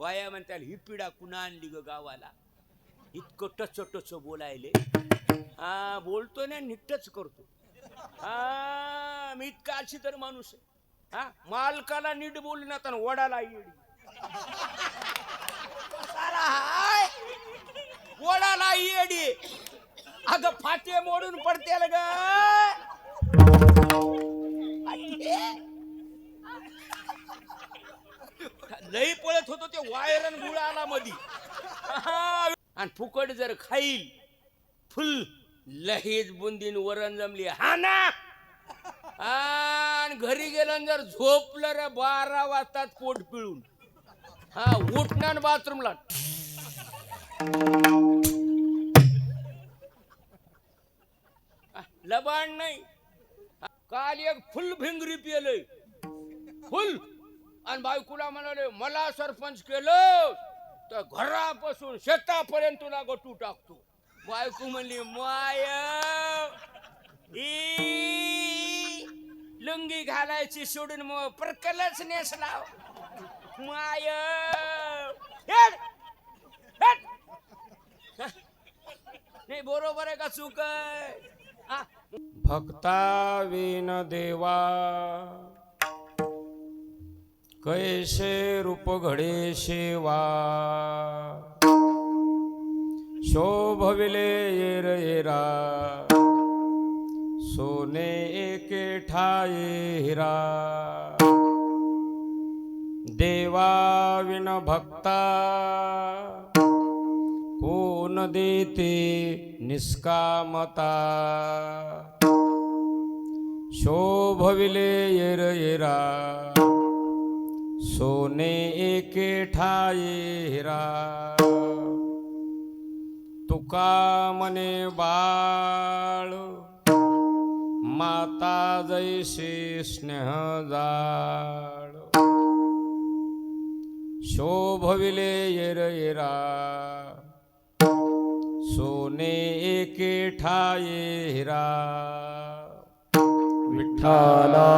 बाया म्हणतात ही पिढा कुणा आणली ग गावाला, इतकं टच टच बोलायले. हा बोलतो ना नीटच करतो. हा मी इतका अशी तर माणूस आहे. हा मालकाला नीट बोलली ना तर वडाला येडी, वडाला येडी. अगं फाटे मोडून पडते ग. लई पळत होतो ते वायरन गुळ आला मधी. आणि फुकट जर खाईल फुल लहेज बुंदीन वरण जमली हा ना. आणि घरी गेलं जर झोपलं रे 12 वाजतात पोट पिळून. हा उठणार बाथरूमला. लबाड नाही. काल एक फुल भिंगरी पिलय फुल. आणि बायकोला म्हणाले मला सरपंच केलं तर घरापासून शेतापर्यंत तुला गटू टाकतो. बायको म्हणली माय लुंगी घालायची सोडून मग परकलच नेसला. माय नाही बरोबर आहे का चूक आहे. भक्ता विन देवा कैसे रूप घडे शेवा. शोभविले येर येरा सोने एके ठाये हिरा. देवा विन भक्ता कोण देते निष्कामता. शोभविले येर येरा सोने एके ठाये हिरा. तुका मने बाळ माता जैसे स्नेह जाळ. शोभविले येर येरा सोने एके ठाये हिरा. विठ्ठला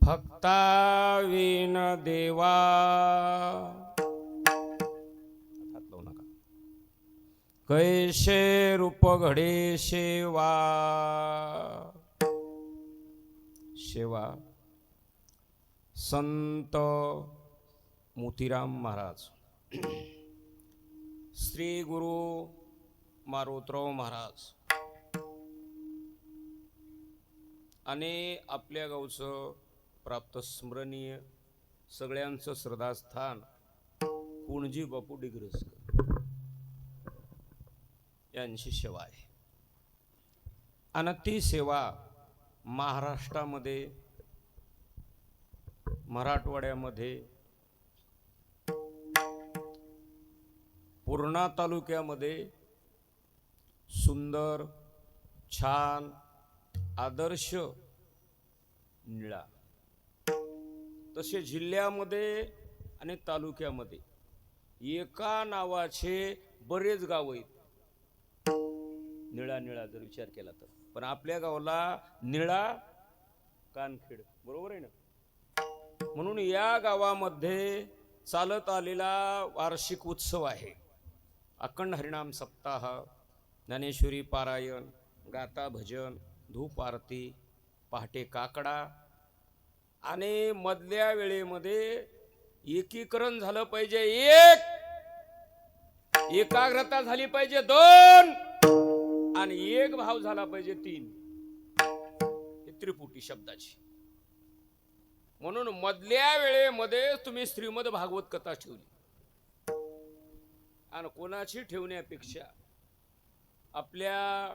भक्ता विन देवा, हात लावू नका, कैसे रूप घडे शेवा. शेवा संत मोतीराम महाराज, श्री गुरु मारोतराव महाराज आणि आपल्या गावचं प्राप्त स्मरणीय सगळ्यांचं श्रद्धास्थान कुणजी बापू डिग्रसकर यांची सेवा आहे. आणि ती सेवा महाराष्ट्रामध्ये, मराठवाड्यामध्ये, पूर्णा तालुक्यामध्ये सुंदर छान आदर्श निळा, तसे जिल्ह्यामध्ये आणि तालुक्यामध्ये एका नावाचे बरेच गाव आहेत. निळा निळा जर विचार केला तर, पण आपल्या गावाला निळा कानखेड, बरोबर आहे ना. म्हणून या गावामध्ये चालत आलेला वार्षिक उत्सव आहे. अखंड हरिनाम सप्ताह, ज्ञानेश्वरी पारायण, गाथा भजन, धूप आरती, पहाटे काकडा आणि मधल्या वेळेमध्ये एकीकरण झालं पाहिजे, एकाग्रता झाली पाहिजे 2, आणि एक भाव झाला पाहिजे 3. हे त्रिपुटी शब्दाची. म्हणून मधल्या वेळेमध्ये तुम्ही श्रीमद भागवत कथा ठेवली, आणि कोणाची ठेवण्यापेक्षा आपल्या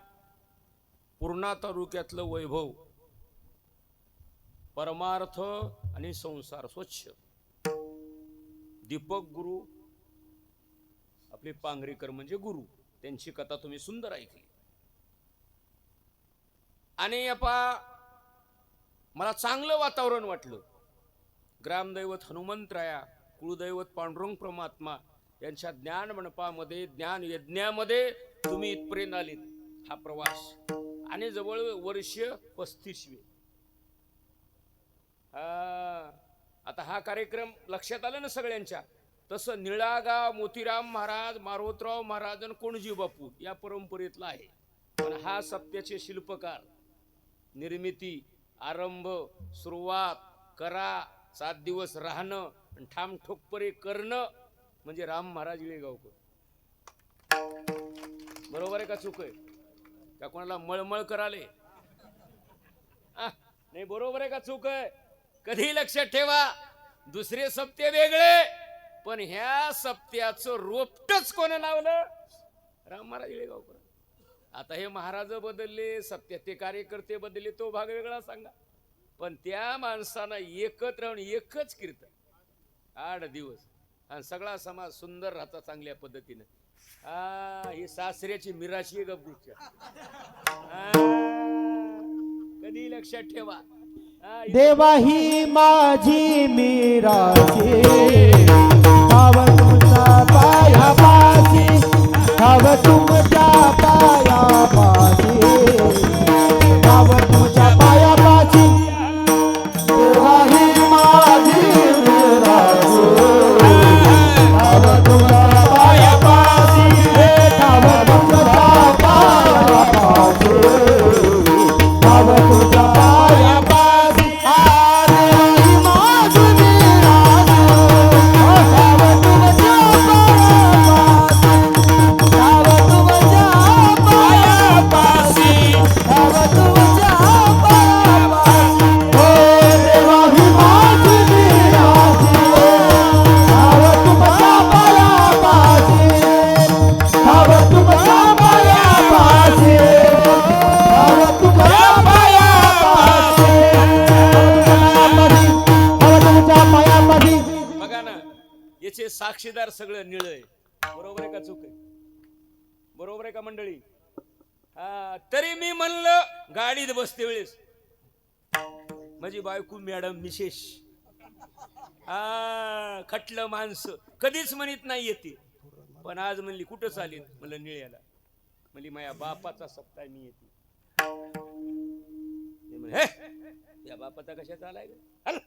पूर्णा तालुक्यातलं वैभव, परमार्थ आणि संसार स्वच्छ, दीपक गुरु आपले पांगरेकर म्हणजे गुरु, त्यांची कथा तुम्ही सुंदर ऐकली. आणि मला चांगलं वातावरण वाटलं. ग्रामदैवत हनुमंतराया, कुळदैवत पांडुरंग परमात्मा यांच्या ज्ञान मंडपामध्ये, ज्ञान यज्ञामध्ये तुम्ही इथपर्यंत आलीत. हा प्रवास आणि जवळ वर्ष 35वे. आता हा कार्यक्रम लक्षात आलं ना सगळ्यांच्या. तसं निळागाव मोतीराम महाराज, मारोतराव महाराज आणि कोणजी बापू या परंपरेतला आहे. पण हा सत्याचे शिल्पकार, निर्मिती, आरंभ, सुरुवात, करा, 7 दिवस राहणं आणि ठाम ठोकपरे करणं म्हणजे राम महाराज इळेगावकर. बरोबर आहे का चूक आहे का? कोणाला मळमळ कराले? नाही, बरोबर आहे का चूक आहे? कधी लक्षात ठेवा, दुसरे सप्ते वेगळे, पण ह्या सप्त्याचं रोपटच कोण लावलं? राम महाराज इळेगावकर. आता हे महाराज बदलले, सत्याचे कार्यकर्ते बदलले, तो भाग वेगळा सांगा. पण त्या माणसानं एकत्र राहून एकच कीर्तन 8 दिवस, आणि सगळा समाज सुंदर राहता चांगल्या पद्धतीने. ही सासऱ्याची मिराशी गपगुपच्या. कधी लक्षात ठेवा, देवा ही माझी मिराशी, भाव तुमचा पाया पाशी, भाव तुमच्या पाया पाशी, भाव तुमच्या पाया पाशी. देवा ही माझी मिराशी, भाव तुमच्या पाया पाशी, भाव तुमच्या पाया पाशी, भाव तुमच्या पाया पाशी. साक्षीदार सगळं निळ आहे. बरोबर आहे का चूक आहे? बरोबर आहे का मंडळी? तरी मी म्हणलं गाडीत बसते वेळेस माझी बायको मॅडम मिसेस खटलं माणसं कधीच म्हणत नाही येते, पण आज म्हणली कुठं चालेल? म्हणलं निळ्याला. म्हणली माझ्या बापाचा सप्ताह मी येते. या बापाचा बापाचा कशाचा आलाय ग? हल.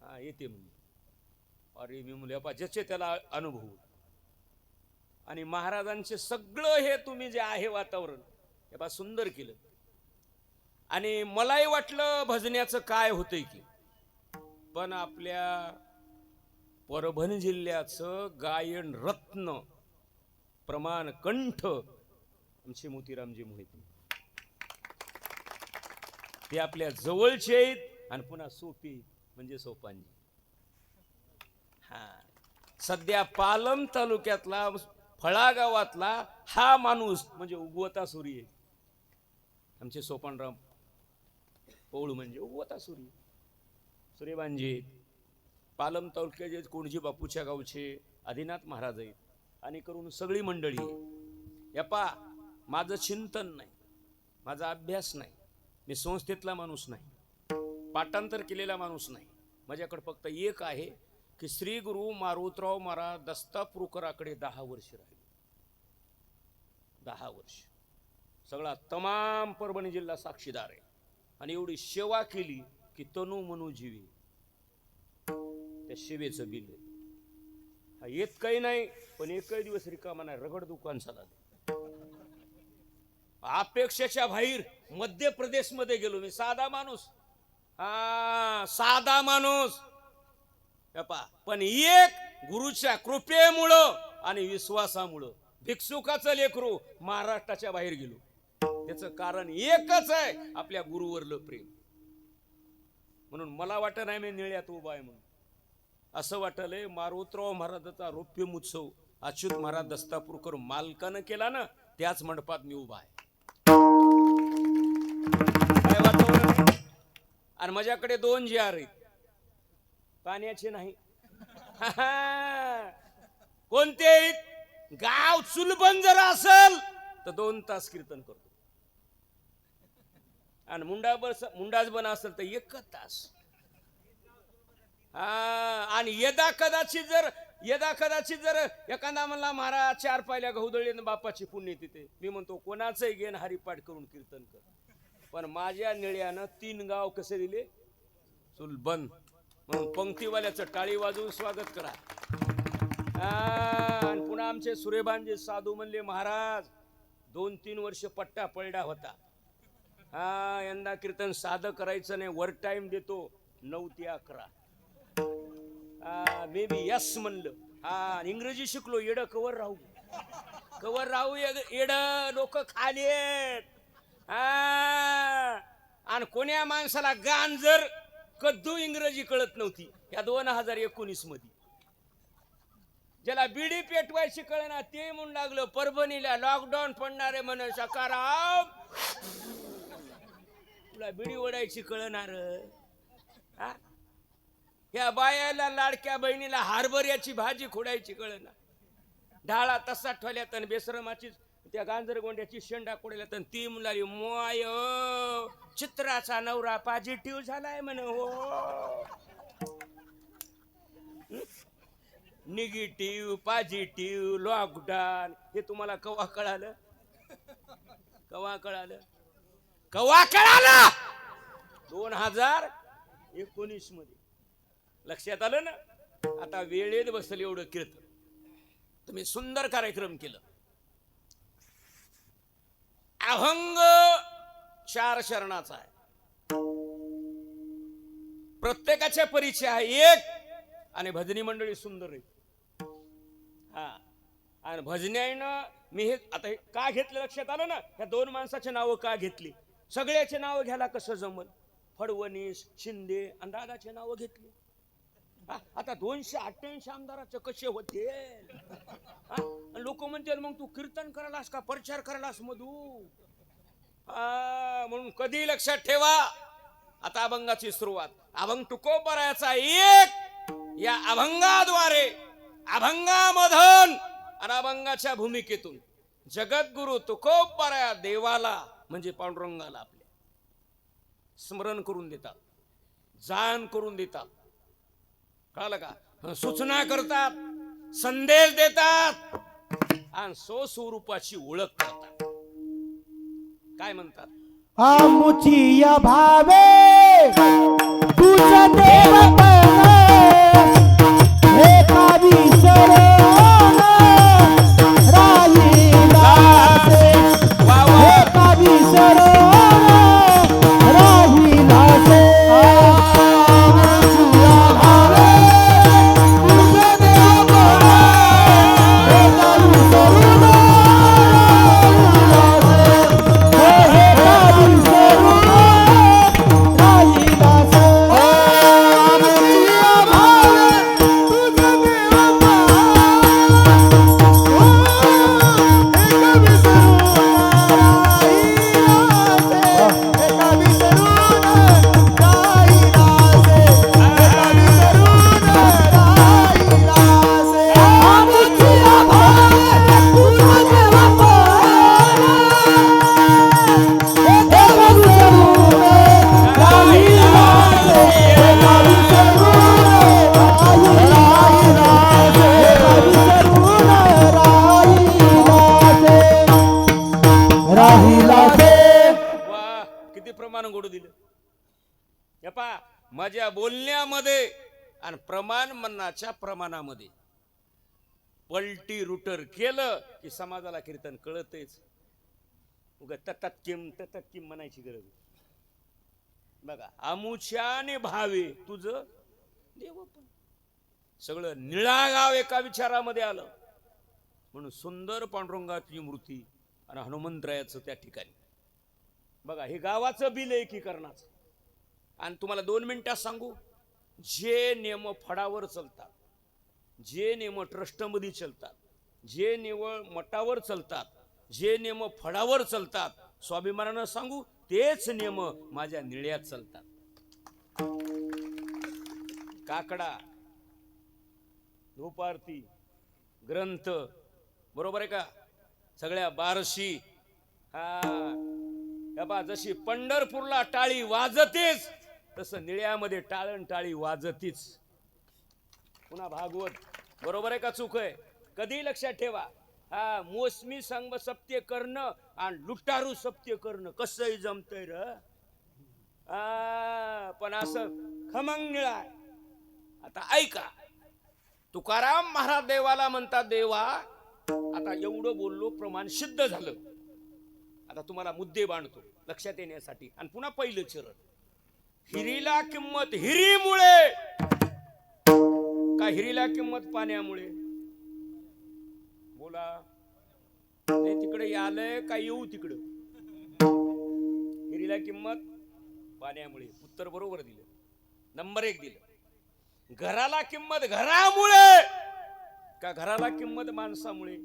हा येते म्हणजे अरे मी मुले बापा ज्याचे त्याला अनुभव. आणि महाराजांचे सगळं हे तुम्ही जे आहे वातावरण हे बा सुंदर केलं. आणि मलाही वाटलं भजण्याचं काय होतंय की, पण आपल्या परभणी जिल्ह्याचं गायन रत्न प्रमाण कंठ आमचे मोतीरामजी मोहिते, ते आपल्या जवळचे आहेत आणि पुन्हा सोपी म्हणजे सोपांजी. हा सध्या पालम तालुक्यातला फळा गावातला हा माणूस म्हणजे उगवता सूर्य आमचे सोपानराव पौळ म्हणजे उगवता सूर्य. सूर्यबांजी पालम तालुक्याचे कोणजी बापूच्या गावचे आदिनाथ महाराज आहेत आणि करून सगळी मंडळी. यापा माझं चिंतन नाही, माझा अभ्यास नाही, मी संस्थेतला माणूस नाही, पाठांतर केलेला माणूस नाही. माझ्याकडे फक्त एक आहे की श्री गुरु मारुतराव महाराज दस्तापूरकराकडे 10 वर्ष राहिले. 10 वर्ष सगळा तमाम परभणी जिल्हा साक्षीदार आहे. आणि एवढी सेवा केली की तनु मनु जीवी त्या सेवेचं बिल आहे. हा येत काही नाही पण एकही दिवस रिकामा नाही, रगड दुकान चालत. अपेक्षेच्या बाहेर मध्य प्रदेश मध्ये गेलो मी, साधा माणूस, हा साधा माणूस, पण एक गुरुच्या कृपेमुळं आणि विश्वासामुळं भिक्षुकाचं लेकरू महाराष्ट्राच्या बाहेर गेलो. त्याचं कारण एकच आहे, आपल्या गुरुवरलं प्रेम. म्हणून मला वाटत नाही मी निळ्यात उभा आहे म्हणून, असं वाटलंय मारुतराव महाराजाचा रौप्य महोत्सव अच्युत महाराज दस्तापूरकर मालकानं केला ना, त्याच मंडपात मी उभा आहे. काय वातावरण. आणि माझ्याकडे 2 जार आहेत, पाण्याचे नाही. कोणते गाव चुलबन जर असेल तर 2 तास कीर्तन करतो, आणि मुंडाज बन असेल तर 1 तास. आणि यदा कदाचित जर एखादा म्हणला महाराज 4 पायल्या गहुदळी बापाची पुण्य तिथे, मी म्हणतो कोणाचंही घेण हरिपाठ करून कीर्तन कर. पण माझ्या निळ्यानं 3 गाव कसे दिले, चुलबन. म्हणून पंक्तीवाल्याचं टाळी वाजवून स्वागत करा. आणि पुन्हा आमचे सुरेबांजे साधू म्हणले महाराज 2-3 वर्ष पट्टा पडला होता, यंदा कीर्तन साधं करायचं नाही, वर टाइम देतो 9 ते 11. मे बी यस म्हणलं. इंग्रजी शिकलो, येड कवर राहू येड लोक खाली आहेत. आणि कोण्या माणसाला गाण जर कद्दू इंग्रजी कळत नव्हती या 2019 मध्ये, ज्याला बिडी पेटवायची कळना ते म्हणून लागलं परभणीला लॉकडाऊन पडणारे म्हण सकाराम, तुला बिडी ओढायची कळणार. ह्या बायाला लाडक्या बहिणीला हरभऱ्याची भाजी खोडायची कळना, ढाळा तसा ठेवल्यात आणि बेसरमाची त्या गांजर गोंड्याची शेंडा कोडल्यात आणि ती मुलाली मोय चित्राचा नवरा पॉझिटिव्ह झालाय म्हण. हो निगेटिव्ह पॉझिटिव्ह लॉकडाऊन हे तुम्हाला कवा कळालं? कवा कळालं? 2019 मध्ये. लक्षात आलं ना? आता वेळेत बसलं एवढं कीर्तन तुम्ही सुंदर कार्यक्रम केलं. अभंग 4 शरणाचा आहे, प्रत्येकाच्या परिचय आहे एक, आणि भजनी मंडळी सुंदर आहे. आणि भजन्यानं मी हे आता का घेतलं लक्षात आलं ना? ह्या 2 माणसाचे नावं का घेतली? सगळ्याचे नावं घ्यायला कसं जमल? फडणवीस, शिंदे आणि दादाचे नावं घेतली. आता 288 आमदाराचं कसे होते? लोक म्हणतील मग तू कीर्तन करायलास का प्रचार करायलास मधू? म्हणून कधी लक्षात ठेवा, आता अभंगाची सुरुवात. अभंग तुकोबरायाचा एक, या अभंगाद्वारे अभंगामधून आणि अभंगाच्या भूमिकेतून जगद्गुरु तुकोबराया देवाला म्हणजे पांडुरंगाला आपल्या स्मरण करून देतात, जाण करून देतात. कळलं का? सूचना करतात, संदेश देतात आणि स्वस्वरूपाची ओळख करतात. काय म्हणतात? आमुची या भावे दिलं. हे पहा, माझ्या बोलण्यामध्ये आणि प्रमाण मनाच्या प्रमाणामध्ये पलटी रुटर केलं की समाजाला कीर्तन कळतच. उगा तत्किम म्हणायची गरज नाही. बघा, आमुच्याने भावे तुझं देव पण. सगळं निळागाव एका विचारामध्ये आलं. म्हणून सुंदर पांडुरंगाची मूर्ती आणि हनुमंतरायाचं त्या ठिकाणी. बघा, हे गावाचं बिल एकीकरणाचं. आणि तुम्हाला 2 मिनिटात सांगू, जे नियम फडावर चालतात, जे नियम ट्रस्टमध्ये चालतात, जे निवळ मठावर चालतात, जे नियम फडावर चालतात, स्वाभिमानानं सांगू तेच नियम माझ्या निळ्यात चालतात. काकडा, धूपारती, ग्रंथ, बरोबर आहे का? सगळ्या बारशी. हा, जशी पंढरपूरला टाळी वाजतेच तसं निळ्यामध्ये टाळण टाळी वाजतीच. पुन्हा भागवत, बरोबर आहे का चूक आहे? कधी लक्षात ठेवा. हा, मोसमी संग सत्य करणं आणि लुटारू सत्य करणं कसंही जमतंय र. पण असं खमंग निळा. आता ऐका, तुकाराम महाराज देवाला म्हणतात, देवा आता एवढं बोललो, प्रमाण सिद्ध झालं. आता तुम्हाला मुद्दे बांधतो लक्षात येण्यासाठी. आणि पुन्हा पहिलं चरण, हिरीला किंमत हिरीमुळे का हिरीला किंमत पाण्यामुळे? बोला, ते तिकडे आलंय का येऊ तिकडं? हिरीला किंमत पाण्यामुळे. उत्तर बरोबर दिलं. नंबर 1 दिलं. घराला किंमत घरामुळे का घराला किंमत माणसामुळे?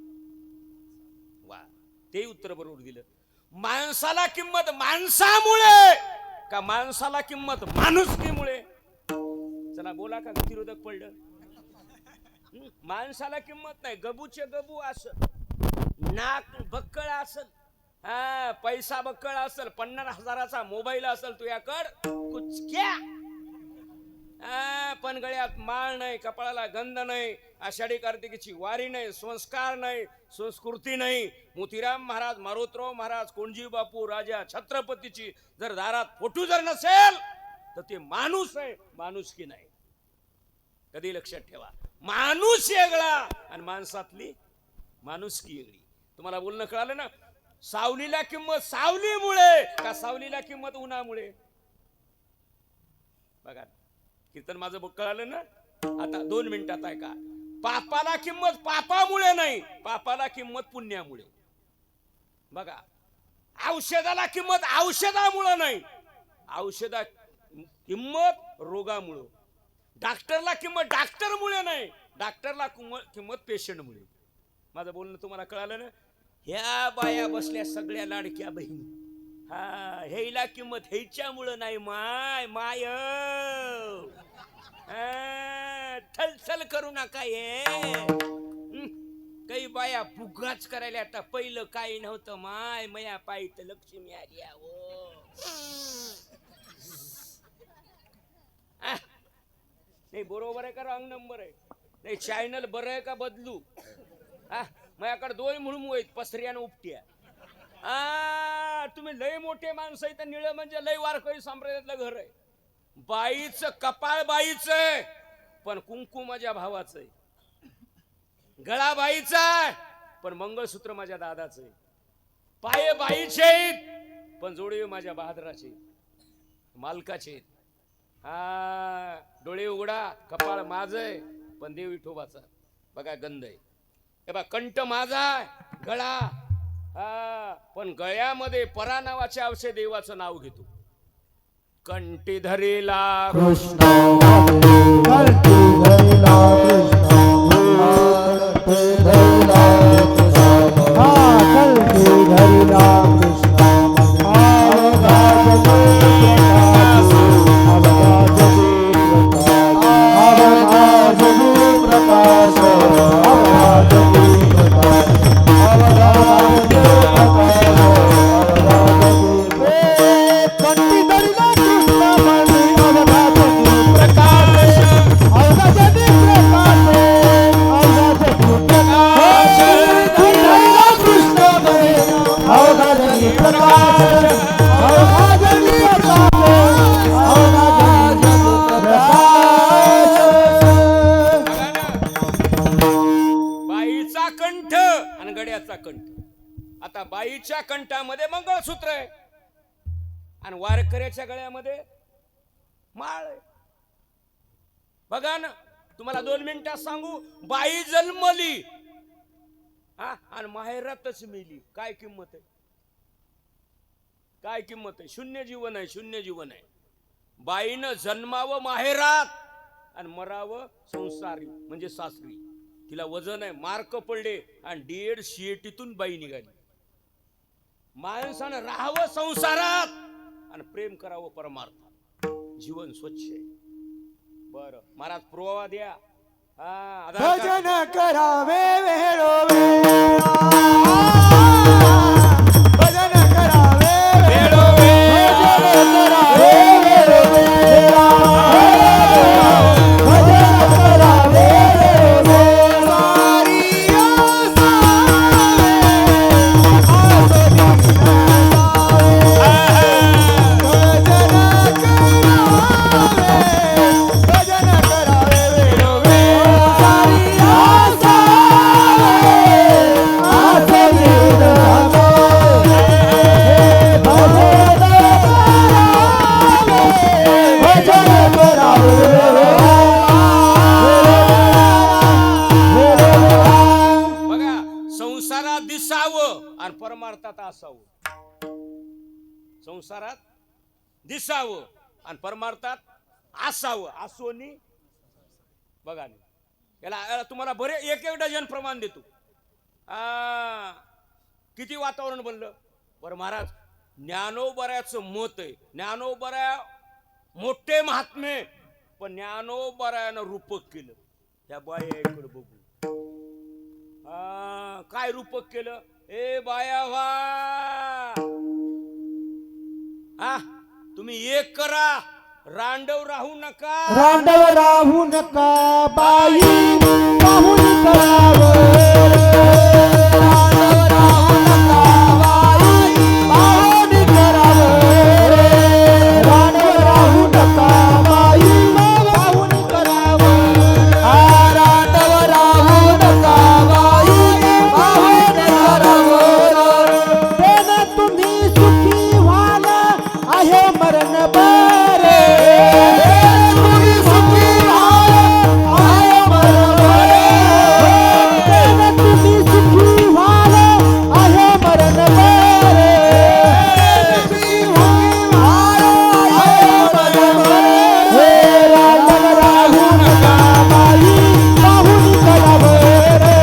वा, ते उत्तर बरोबर दिलं. माणसाला किंमत माणसामुळे का माणसाला किंमत माणुसकीमुळे? चला बोला, का गतिरोधक पडलं? माणसाला किंमत नाही, गबूचे गबू असल, नाक बक्कळ असल, हा, पैसा बक्कळ असल, 50,000चा मोबाईल असल तुझ्याकड कुचक्या, पण गळ्यात माळ नाही, कपाळाला गंध नाही, आषाढी कार्तिकीची वारी नाही, संस्कार नाही, संस्कृती नाही. मोतीराम महाराज, मारोतराव महाराज, कोणजी बापू, राजा छत्रपतीची जर दारात फोटो जर नसेल तर ते माणूस आहे, माणुसकी नाही. कधी लक्षात ठेवा, माणूस वेगळा आणि माणसातली माणुसकी वेगळी. तुम्हाला बोलणं कळालं ना? सावलीला किंमत सावलीमुळे का सावलीला किंमत उन्हामुळे? बघा, कीर्तन माझं कळालं ना? आता 2 मिनिटात आहे का? पापाला किंमत पापामुळे नाही, पापाला किंमत पुण्यामुळे. बघा, औषधाला किंमत औषधामुळे नाही, औषधा किंमत रोगामुळे. डॉक्टरला किंमत डॉक्टरमुळे नाही, डॉक्टरला किंमत पेशंटमुळे. माझं बोलणं तुम्हाला कळालं ना? ह्या बाया बसल्या सगळ्या लाडक्या बहिणी, हा, हेला किंमत ह्याच्यामुळं नाही, माय माय थलथल करू नका. ये काही बाया फुगाच करायला. आता पहिलं काही नव्हतं, माय मया पायी तर लक्ष्मी आली. नाही, बरोबर आहे का रॉंग नंबर आहे? नाही, चॅनल बरं आहे का बदलू? माझ्याकडे 2 म्हणून आहेत, पसऱ्या आणि उपट्या. तुम्ही लय मोठे माणसं आहे तर निळं म्हणजे लय वारकरी संप्रदायातलं घर आहे. बाईचं कपाळ बाईचं आहे पण कुंकू माझ्या भावाचं आहे, गळा बाईचा आहे पण मंगळसूत्र माझ्या दादाचं आहे, पाय बाईचे आहेत पण जोडवे माझ्या बहादराचे मालकाचे आहेत. डोळे उघडा, कपाळ माझं आहे पण देव विठोबाचा. बघा, गंध आहे. हे बघा, कंठ माझा आहे, गळा पण गळ्यामध्ये परा नावाच्या औषध देवाचं नाव घेतो. कंठी धरेला कृष्ण, कंठी धरेला कृष्ण, कंठी धरेला कृष्ण, प्रकाश बाईच्या कंठामध्ये मंगळसूत्र आहे आणि वारकऱ्याच्या गळ्यामध्ये माळ आहे. बघा ना, तुम्हाला 2 मिनिटात सांगू, बाई जन्मली आणि माहेरातच मेली. काय किंमत आहे? काय किंमत आहे? शून्य जीवन आहे, शून्य जीवन आहे. बाईनं जन्मावं माहेरात आणि मरावं संसारी म्हणजे सासरी. तिला वजन आहे, मार्क पडले आणि D.Ed CETतून बाई निघाली. माणसानं राहावं संसारात आणि प्रेम करावं परमार्थात. जीवन स्वच्छ आहे. बर महाराज पुरावा द्या. भजन करावे वेळोवेळा, भजन करावे वेळोवेळा, भजन करावे वेळोवेळा, भजन करावे वेळोवेळा. आणि परमार्थात असावं. संसारात दिसावं आणि परमार्थात असावं. असोनी बघा ना, याला तुम्हाला बरे एक डझन प्रमाण देतो. किती वातावरण बनलं बरं महाराज. ज्ञानोबराचं मत आहे, ज्ञानोबरा मोठे महात्मे, पण ज्ञानोबरानं रूपक केलं. त्या बायाकडे बघू काय रूपक केलं. ए बाया व्हा, तुम्ही एक करा, रांडव राहू नका, रांडव राहू नका बाई, पाहून करावं. रांडव राहू नका बाई, पाहून करावं. रांडव राहू नका बाई, पाहून करावं. रांडव राहू नका बाई, पाहून करावं. तेने तुम्ही सुखी व्हाल आहे मरण बरे. तुम्ही सुखी व्हाल आहे मरण बरे. तेने तुम्ही सुखी व्हाल आहे मरण बरे. सुखी व्हाल आहे मरण बरे. रांडव राहू नका बाई, पाहून करावं रे.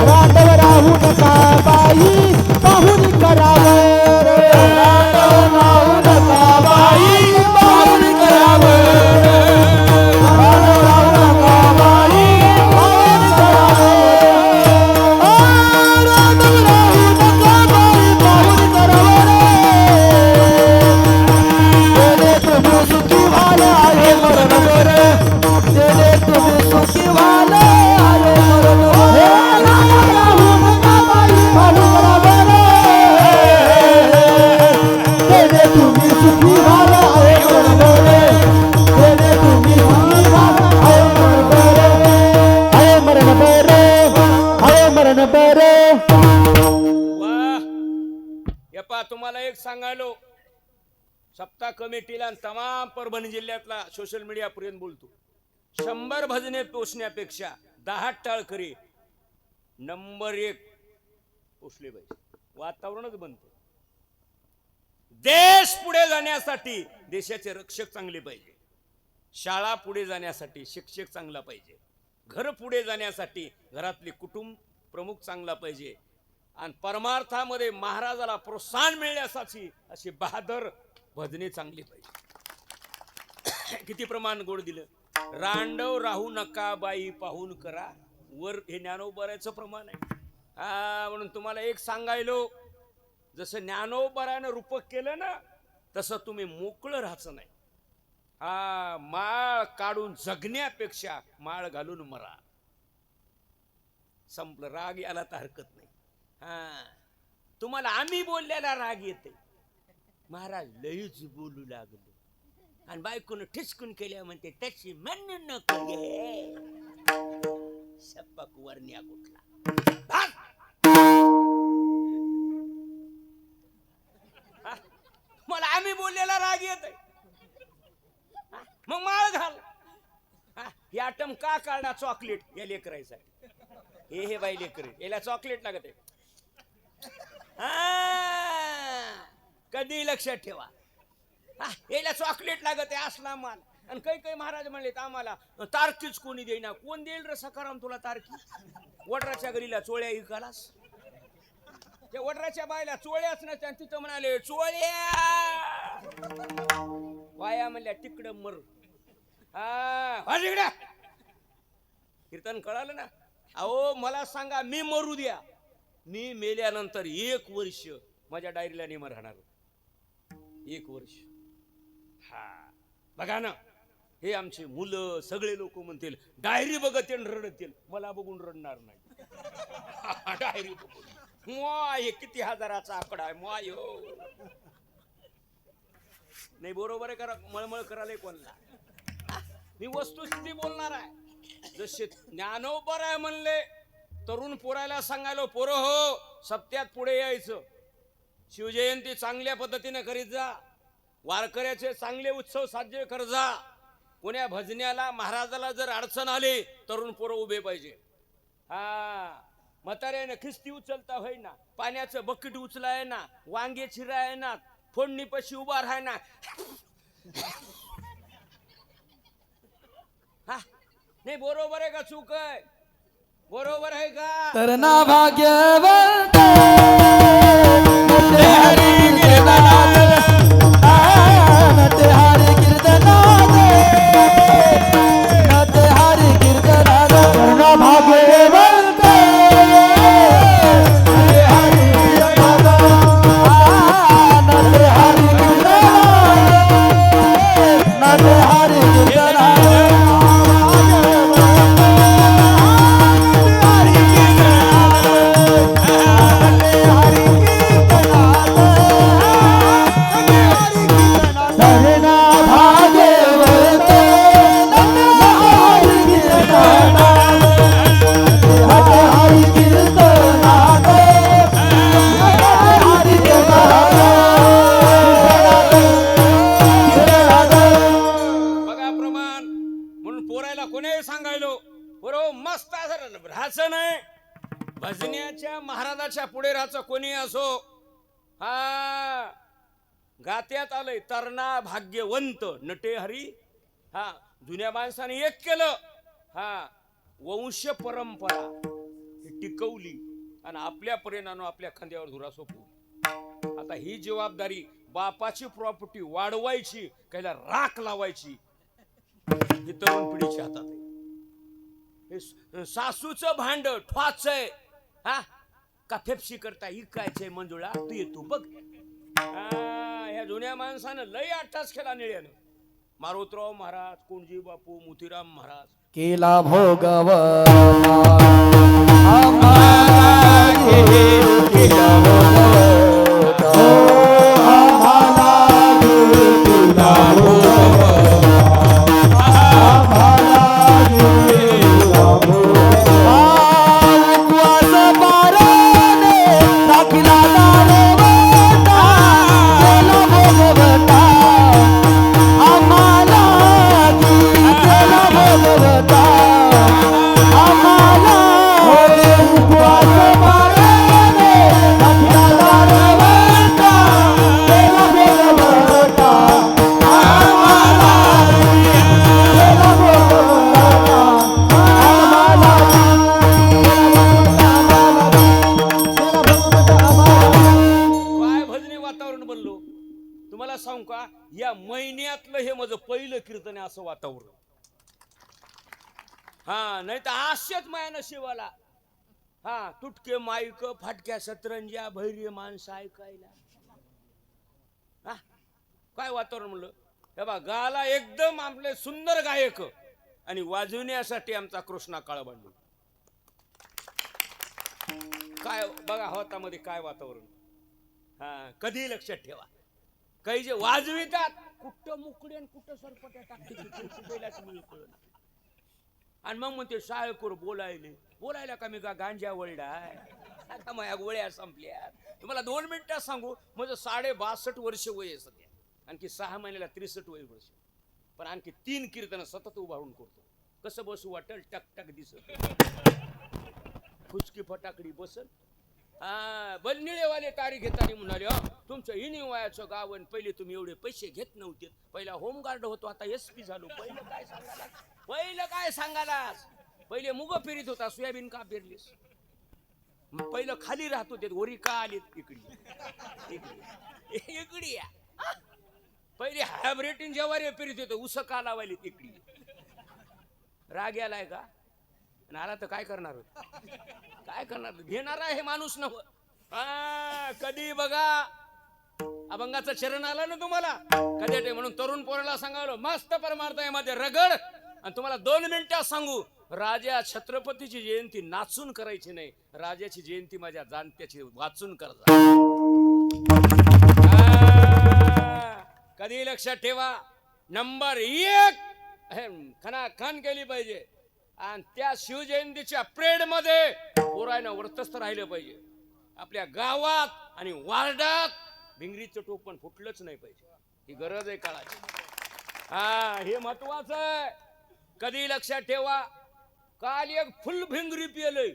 रांडव राहू नका बाई, पाहून करावं रे. रांडव राहू नका बाई, पाहून करावं रे. रांडव राहू नका बाई, पाहून करावं रे. रांडव राहू नका बाई, पाहून करावं रे. तेने तुम्ही सुखी व्हाल आहे मरण बरे. तेने तुम्ही सुखी व्हाल आहे मरण बरे. रांडव राहू नका बाई, पाहून करावं रे. तेने तुम्ही सुखी व्हाल आहे मरण बरे. तेने तुम्ही सुखी व्हाल आहे मरण बरे. आहे मरण बरे, आहे मरण बरे. वाह. यप्पा तुम्हाला एक सांगायलो, सप्ताह कमिटीला आणि तमाम परभणी जिल्ह्यातला सोशल मीडिया पर्यंत बोलतो. 100 भजने पोचण्यापेक्षा 10 टाळकरी नंबर 1 पोचले पाहिजे. वातावरणच बनते. देश पुढे जाण्यासाठी देशाचे रक्षक चांगले पाहिजे. शाळा पुढे जाण्यासाठी शिक्षक चांगला पाहिजे. घर पुढे जाण्यासाठी घरातले कुटुंब प्रमुख चांगला पाहिजे. आणि परमार्थामध्ये महाराजाला प्रोत्साहन मिळण्यासाठी अशी बहादर भजने चांगली पाहिजे. किती प्रमाण गोड दिलं. रांडव राहू नका बाई, पाहून करा. वर हे ज्ञानोबराचं प्रमाण आहे. म्हणून तुम्हाला एक सांगायलो, जसं ज्ञानोबरानं रूपक केलं ना, तसं तुम्ही मोकळं राहायचं नाही. माळ काढून जगण्यापेक्षा माळ घालून मरा. संपलं. राग याला तर हरकत नाही. तुम्हाला आम्ही बोललेला राग येते. महाराज लईच बोलू लागले आणि बायकोनं ठिसकून केल्या म्हणते तशी म्हणू नको गे. सप्पक वरण्या कुठला बोललेला राग येत मग माळ घाल. हे आटम का काढणार चॉकलेट या लेकरायसाठी? हे बाई लेकर याला चॉकलेट लागत आहे. कधी लक्षात ठेवा, याला चॉकलेट लागत आहे असला माल. आणि काही महाराज म्हणले आम्हाला तारकीच कोणी देईना. कोण देईल रे सखाराम तुला तारकी? वडराच्या घरीला चोळ्या इकालास. त्या वडराच्या बायला चोळ्याच नसत्या, तिथं म्हणाले चोळ्या वाया म्हणल्या तिकडं मर. कीर्तन कळालं ना? अहो मला सांगा, मी मरू द्या, मी मेल्यानंतर 1 वर्ष माझ्या डायरीला नेम राहणार. 1 वर्ष. हा बघा ना, हे आमचे मुलं सगळे लोक म्हणतील डायरी बघत रडतील. मला बघून रडणार नाही. डायरी बघून हे किती हजाराचा आकडा आहे माय. नाही बरोबर आहे करा, मळमळ करायला कोणला. मी वस्तुस्थिती बोलणार आहे. जसे ज्ञानोबर आहे म्हणले, तरुण पोरायला सांगायलो पोरं हो सप्त्यात पुढे यायचं. शिवजयंती चांगल्या पद्धतीने करीत जा. वारकऱ्याचे चांगले उत्सव साजरे कर जा. कोण्या भजन्याला महाराजाला जर अडचण आली, तरुण पोरं उभे पाहिजे. म्हाताऱ्यानं खिस्ती उचलता होय ना, पाण्याचं बकेट उचलाय ना, वांगे चिराय ना, फोडणी पशी उभा राहाय ना. नाही बरोबर आहे का चूक आहे? बरोबर आहे का? तर ना भाग्यवंत नटे हरी कीर्तनात, नटे हरी कीर्तनात, नटे हरी कीर्तनात. तर ना भाग्यवंत नटे हरी कीर्तनात, नटे हरी कीर्तनात, नटे हरी कीर्तनात. भजन्याच्या महाराजाच्या पुढे राहायचं कोणी असो. गात्यात आलंय तरणा भाग्यवंत नटे हरी. जुन्या माणसाने एक केलं. वंश परंपरा ही टिकवली आणि आपल्या परिणामानं आपल्या खांद्यावर धुरा सोपवली. आता ही जबाबदारी बापाची प्रॉपर्टी वाढवायची कायला राख लावायची ही तरुण पिढीच्या हातात आहे. सासूचं भांड ठवाचंय का फेपशी करता इकायचंय मंजुळा तू येतो बघ. ह्या जुन्या माणसानं लय अट्टास केला निळ्यानं. मारुतराव महाराज, कोणजी बापू, मोतीराम महाराज केला भोगव या महिन्यातलं हे माझं पहिलं कीर्तन आहे असं वातावरण. नाही तर हास्यच माया नशिबाला. तुटके माईक, फाटक्या सतरंज्या, भैर्य माणसं ऐकायला. काय वातावरण म्हणलं. हे बा गाला एकदम आपले सुंदर गायक आणि वाजवण्यासाठी आमचा कृष्णा काळबांडू. काय बघा हातामध्ये काय वातावरण. कधी लक्षात ठेवा. काही जे वाजवितात कुठं मुकडे आणि कुठं सरपट्या टाकते. आणि मग म्हणते शाळेकर बोलायला का मी का गांजा वळडाय. आता माझ्या गोळ्या संपल्या. तुम्हाला 2 मिनिटात सांगू माझं 62 वर्ष वय आहे सध्या. आणखी 6 महिन्याला 63 वर्ष, पण आणखी 3 कीर्तन सतत उभारून करतो. कसं बसू वाटेल, टक टक दिसत, फुचकी फटाकडी बसल. बलनिळेवाले तारीख घेताना म्हणाले, तुमचं हिनी वयाचं गाव आणि पहिले तुम्ही एवढे पैसे घेत नव्हते. पहिला होमगार्ड होतो, आता SP झालो. पहिलं काय सांगालास? पहिले मुग पेरीत होता, सोयाबीन का पेरलीस? पहिलं खाली राहत होते, वरी का आलीत इकडी इकडी या. पहिले हायब्रेटिन जेवारी पेरीत होते, उस का लावायली इकडी. राग यालाय का? नाला तर काय करणार होत? काय करणार? घेणार आहे माणूस नव. कधी बघा अभंगाचं चरण आलं ना तुम्हाला कधी, म्हणून तरुण पोराला सांगावलं मस्त परमार्थ आहे मध्ये रगड. आणि तुम्हाला 2 मिनिटात सांगू, राजा छत्रपतीची जयंती नाचून करायची नाही, राजाची जयंती माझ्या जाणत्याची वाचून करता. कधी लक्षात ठेवा, नंबर 1 खनाखन केली पाहिजे. आणि त्या शिवजयंतीच्या परेड मध्ये पोरायनं वर्तस्थ राहिलं पाहिजे. आपल्या गावात आणि वार्डात भिंगरीचं टोप पण फुटलंच नाही पाहिजे. ही गरज आहे काळाची. हे महत्वाचं आहे. कधी लक्षात ठेवा, काल एक फुल भिंगरी पिलंय,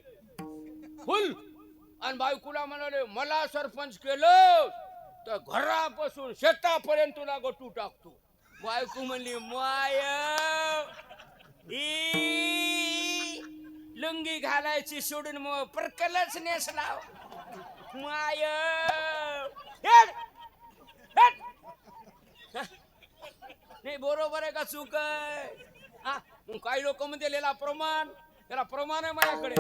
फुल, आणि बायकोला म्हणाले मला सरपंच केलं तर घरापासून शेतापर्यंत तुला गटू टाकतो. बायको म्हणली माया लुंगी घालायची सोडून मग परकलच नेसला. माय नाही, बरोबर आहे का चूक आहे? काही लोक म्हणते लिहिला प्रमाण, त्याला प्रमाण आहे माझ्याकडे.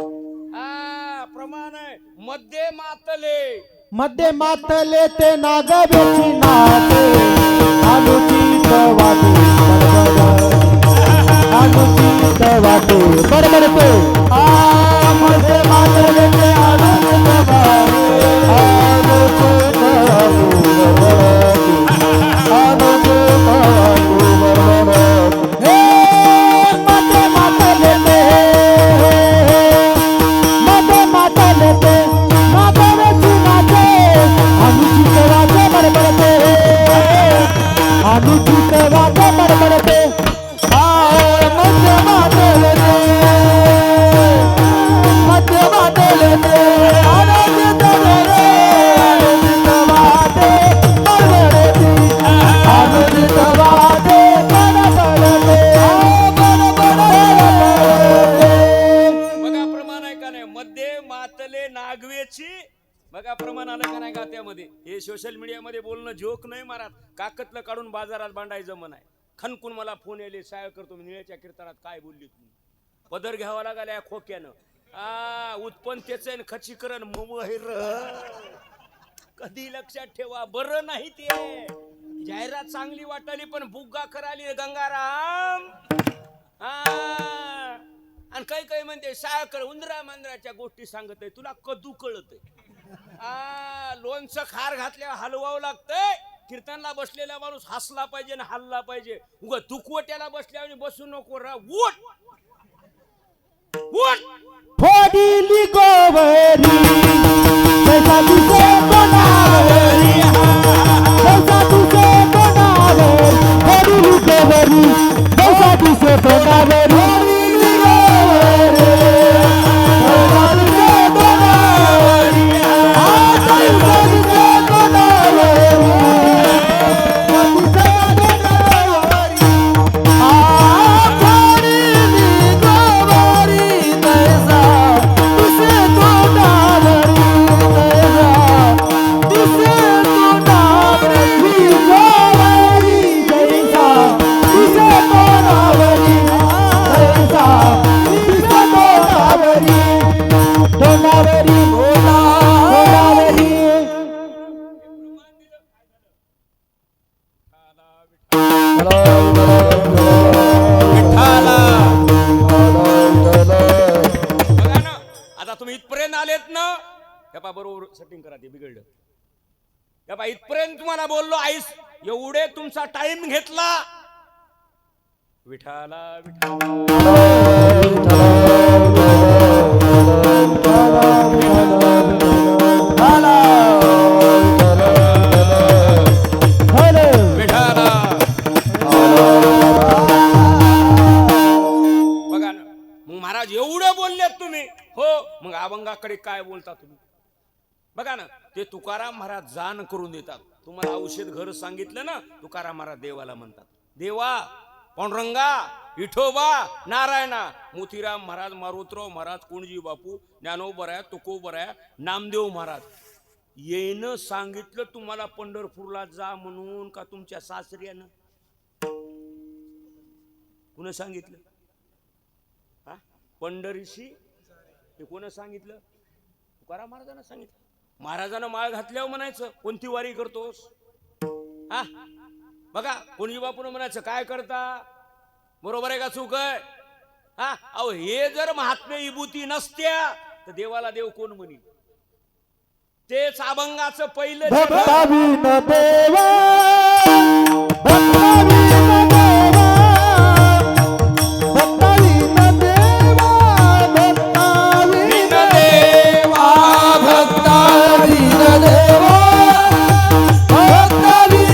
प्रमाण आहे. मध्ये मातले ते नागवेची नाते, अनुचित वाटे बरोबर ते. मध्ये मातले ते अनुचित बघा प्रमाण आलं का नाही गात्यामध्ये. हे सोशल मीडियामध्ये बोलणं जोक नाही मारा, काकतलं काढून बाजारात भांडायचं मन आहे. खनकून मला फोन येले, साय करतो मी निळ्याच्या कीर्तनात काय बोलली तुम्ही, पदर घ्यावा लागला खोक्यानं. उत्पन्न त्याच खचीकरण मोबाईल. कधी लक्षात ठेवा, बरं नाही ते. जाहिरात चांगली वाटली पण बुग्गा कराली गंगाराम. आणि काही काही म्हणते सायकर उंदरा मांजराच्या गोष्टी सांगत आहे, तुला कदू कळत आहे. लोणचं खार घातल्यावर हलवावं लागतंय. कीर्तनला बसलेला माणूस हसला पाहिजे ना हल्ला पाहिजे. उगा दुखवट्याला बसल्यावर बसू नको. उठ उठ फोडीली गोवरी जैसा तुझे कोणावरी, जैसा तुझे कोणावरी, फोडीली गोवरी जैसा तुझे कोणावरी. बरोबर सेटिंग करा, ते बिघडलं. इथपर्यंत तुम्हाला बोललो आईस, एवढे तुमचा टाइम घेतला. विठाला विठाला मग अभंगाकडे काय बोलता तुम्ही? बघा ना, ते तुकाराम महाराज जाण करून देतात. तुम्हाला औषध घर सांगितलं ना, तुकाराम महाराज देवाला म्हणतात. देवा, पांडुरंगा, विठोबा, नारायणा. मोतीराम महाराज, मारुतराव महाराज, कोणजी बापू, ज्ञानोबराया, तुकोबराया, नामदेव महाराज येणं सांगितलं तुम्हाला पंढरपूरला जा म्हणून का तुमच्या सासऱ्यानं? कुणा सांगितलं? हा, पंढरीशी हे कोण सांगितलं? तुकाराम महाराजांना सांगितलं. महाराजांना माळ घातल्यावर म्हणायचं कोणती वारी करतोस? हा, बघा कोणी बापून म्हणायचं काय करता? बरोबर आहे का चूक आहे? हा, अहो हे जर महात्म्य विभूती नसत्या तर देवाला देव कोण म्हणील? तेच अभंगाचं पहिलं भक्ताविन देवा, भक्ताविन देवा, भक्ताविन देवा, भक्ताविन देवा, भक्ताविन देवा, भक्ताविन देवा, भक्ताविन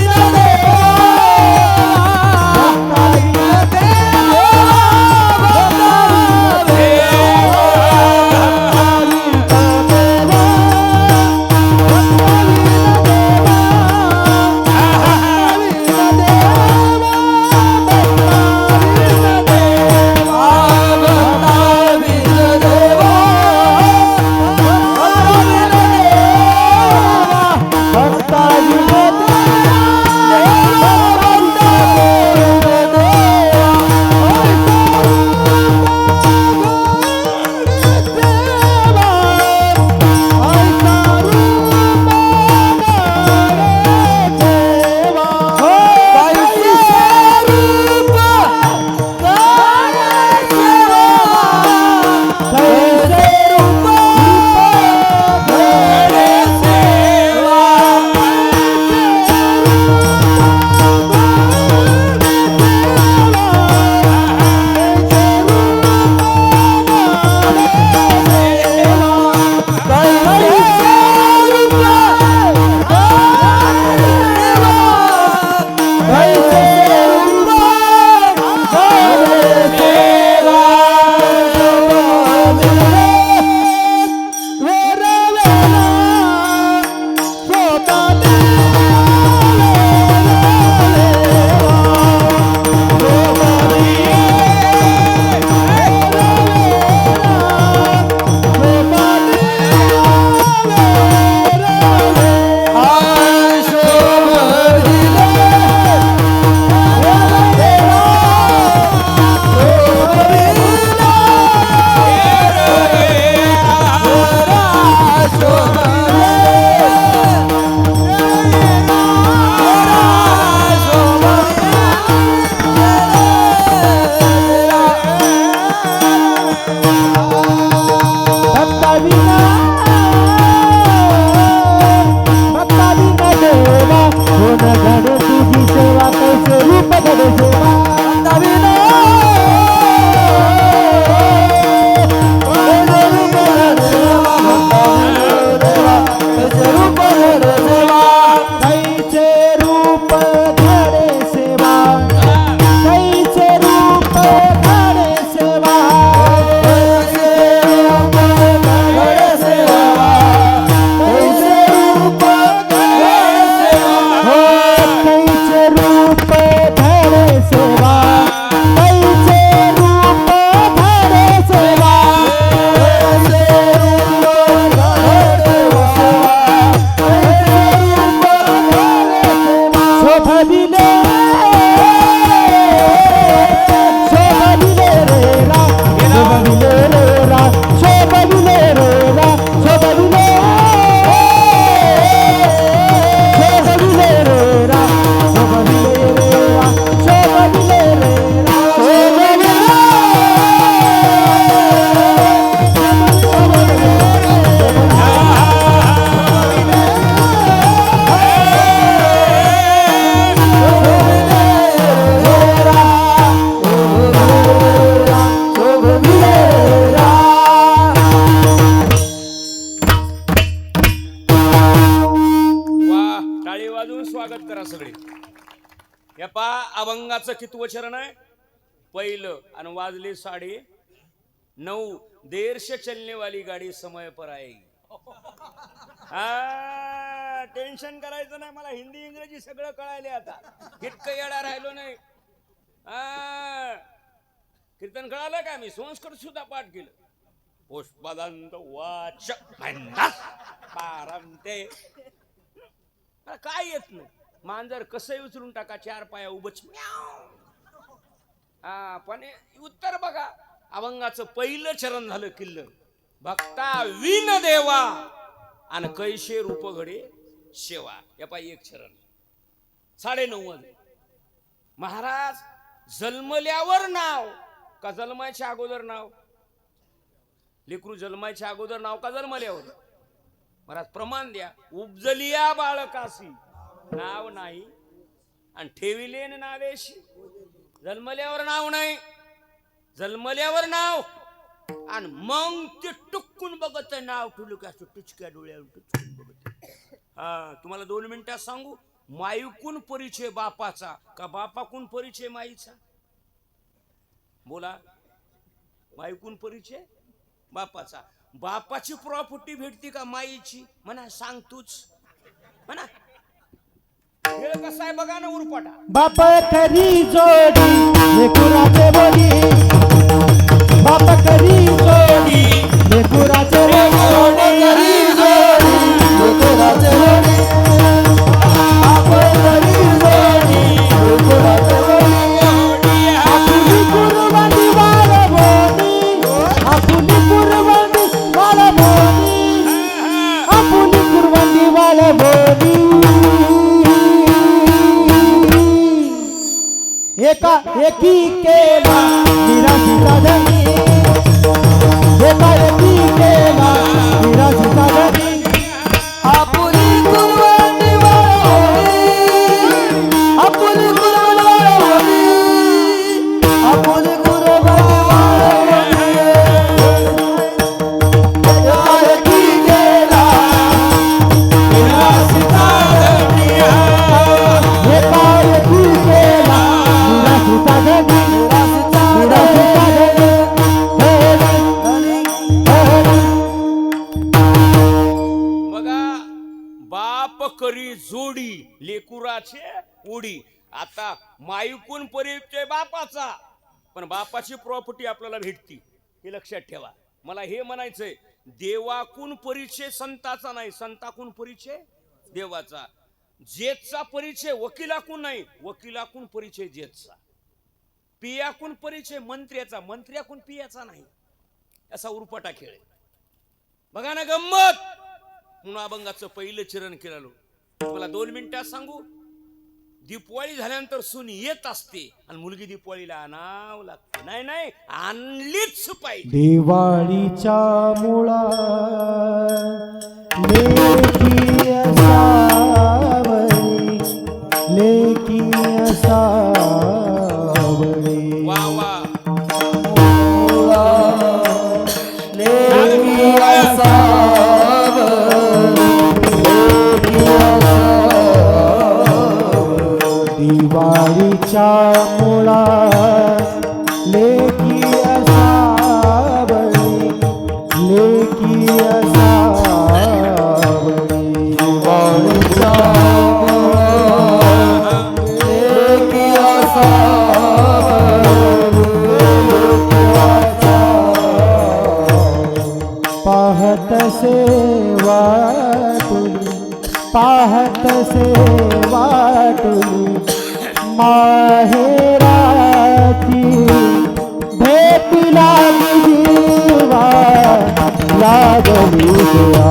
हे पा अभंगाचं कितवं चरण आहे? पहिलं. आणि वाजले 9:30. देर से चलने वाली गाडी समय पर आएगी. हा, टेन्शन करायचं नाही. मला हिंदी इंग्रजी सगळं कळायले आता. इतकं येडा राहिलो नाही. हा, कीर्तन कळालं का? मी संस्कृत सुद्धा पाठ केलं. पुष्पदंत वाच म्हणतात पारंते. मला काय येत नाही. मांजर कसंही उचलून टाका, 4 पाया उभच. हा, पण उत्तर बघा. अभंगाचं पहिलं चरण झालं किल्लं. भक्ता विन देवा आणि कैशे रूप घडे शेवा. या पायी एक चरण 9:30. महाराज जन्मल्यावर नाव का जन्मायच्या अगोदर नाव? लेकरू जन्मायच्या अगोदर नाव का जन्मल्यावर? महाराज प्रमाण द्या. उपजलिया बाळकासी नाव नाही आणि ठेविले नावेशी. जन्मल्यावर नाव नाही, जन्मल्यावर नाव आणि मग ते टुकून बघत नाव ठेवलं का टुचक्या डोळ्यावर टुचकून बघत. हा, तुम्हाला 2 मिनिटात सांगू. माईकून परिचय बापाचा का बापाकून परिचय माईचा? बोला. माईकून परिचय बापाचा. बापाची प्रॉपर्टी भेटती का माईची? म्हणा सांग तूच म्हणा. खेळ कसा आहे बघा ना उरपाटा. बाप करी जोडी लेकुराचे बोली, बाप करी जोडी लेकुराचे बोली, लेकुराचे बोली, बाप करी जोडी लेकुराचे बोली. आपुली कुर्बानी वाला बोली, आपुली कुर्बानी वाला बोली, आपुली कुर्बानी वाला बोली. एका एकी केला निराशीचा धनी, एका एकी केला निराशीचा धनी. आपुली कुर्बानी वाला बोली, आपुली कुर्बानी वाला बोली, आपुली कुर्बानी वाला बोली. एका एकी केला निराशीचा धनी, एका एकी केला बघा. बाप करी जोडी लेकुराचे उडी. आता माईकून परिचय बापाचा, पण बापाची प्रॉपर्टी आपल्याला भेटती हे लक्षात ठेवा. मला हे म्हणायचंय, देवाकून परिचय संताचा नाही, संताकून परिचय देवाचा. जेतचा परिचय वकिलाकून नाही, वकिलाकून परिचय जेतचा. पियाकून परिचय मंत्र्याचा, मंत्र्याकून पियाचा नाही. असा उरपाटा खेळ. बघा ना गंमत. म्हणून अभंगाचं पहिलं चरण केलं. मला 2 मिनिटात सांगू. दीपवाळी झाल्यानंतर सून येत असते आणि मुलगी दीपवाळीला आणावं लागते. नाही नाही, आणलीच पाहिजे. दिवाळीच्या मुळा लेकी असावरी, लेकी असावरी. वा वा. लेकी असावरी, लेकी असावरी. दिवाळीच्या मुळा लेकी असावरी, लेकी असावरी. दिवाळीच्या मुळा लेकी असावरी, लेकी असावरी. पाहत सेवा तुली, पाहत सेवा तुली, माहेराची भेटी लागली जीवा, लागली देवा.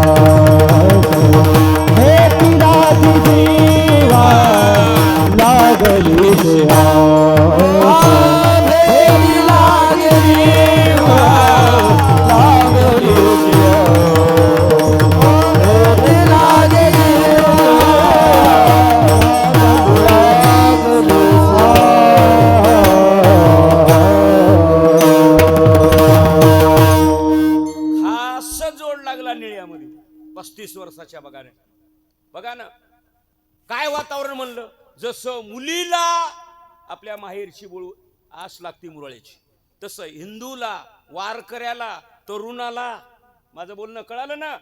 भेटी लागली जीवा, लागली देवा. भेटी लागली जीवा, लागली देवा. भेटी लागली खास जोड लागला निळ्यामध्ये 35 वर्षाच्या. बघा ना काय वातावरण म्हणलं. जसं मुलीला आपल्या माहेरची बोलू आस लागते मुरळ्याची, तसं हिंदूला वारकऱ्याला तरुणाला माझं बोलणं कळालं ना,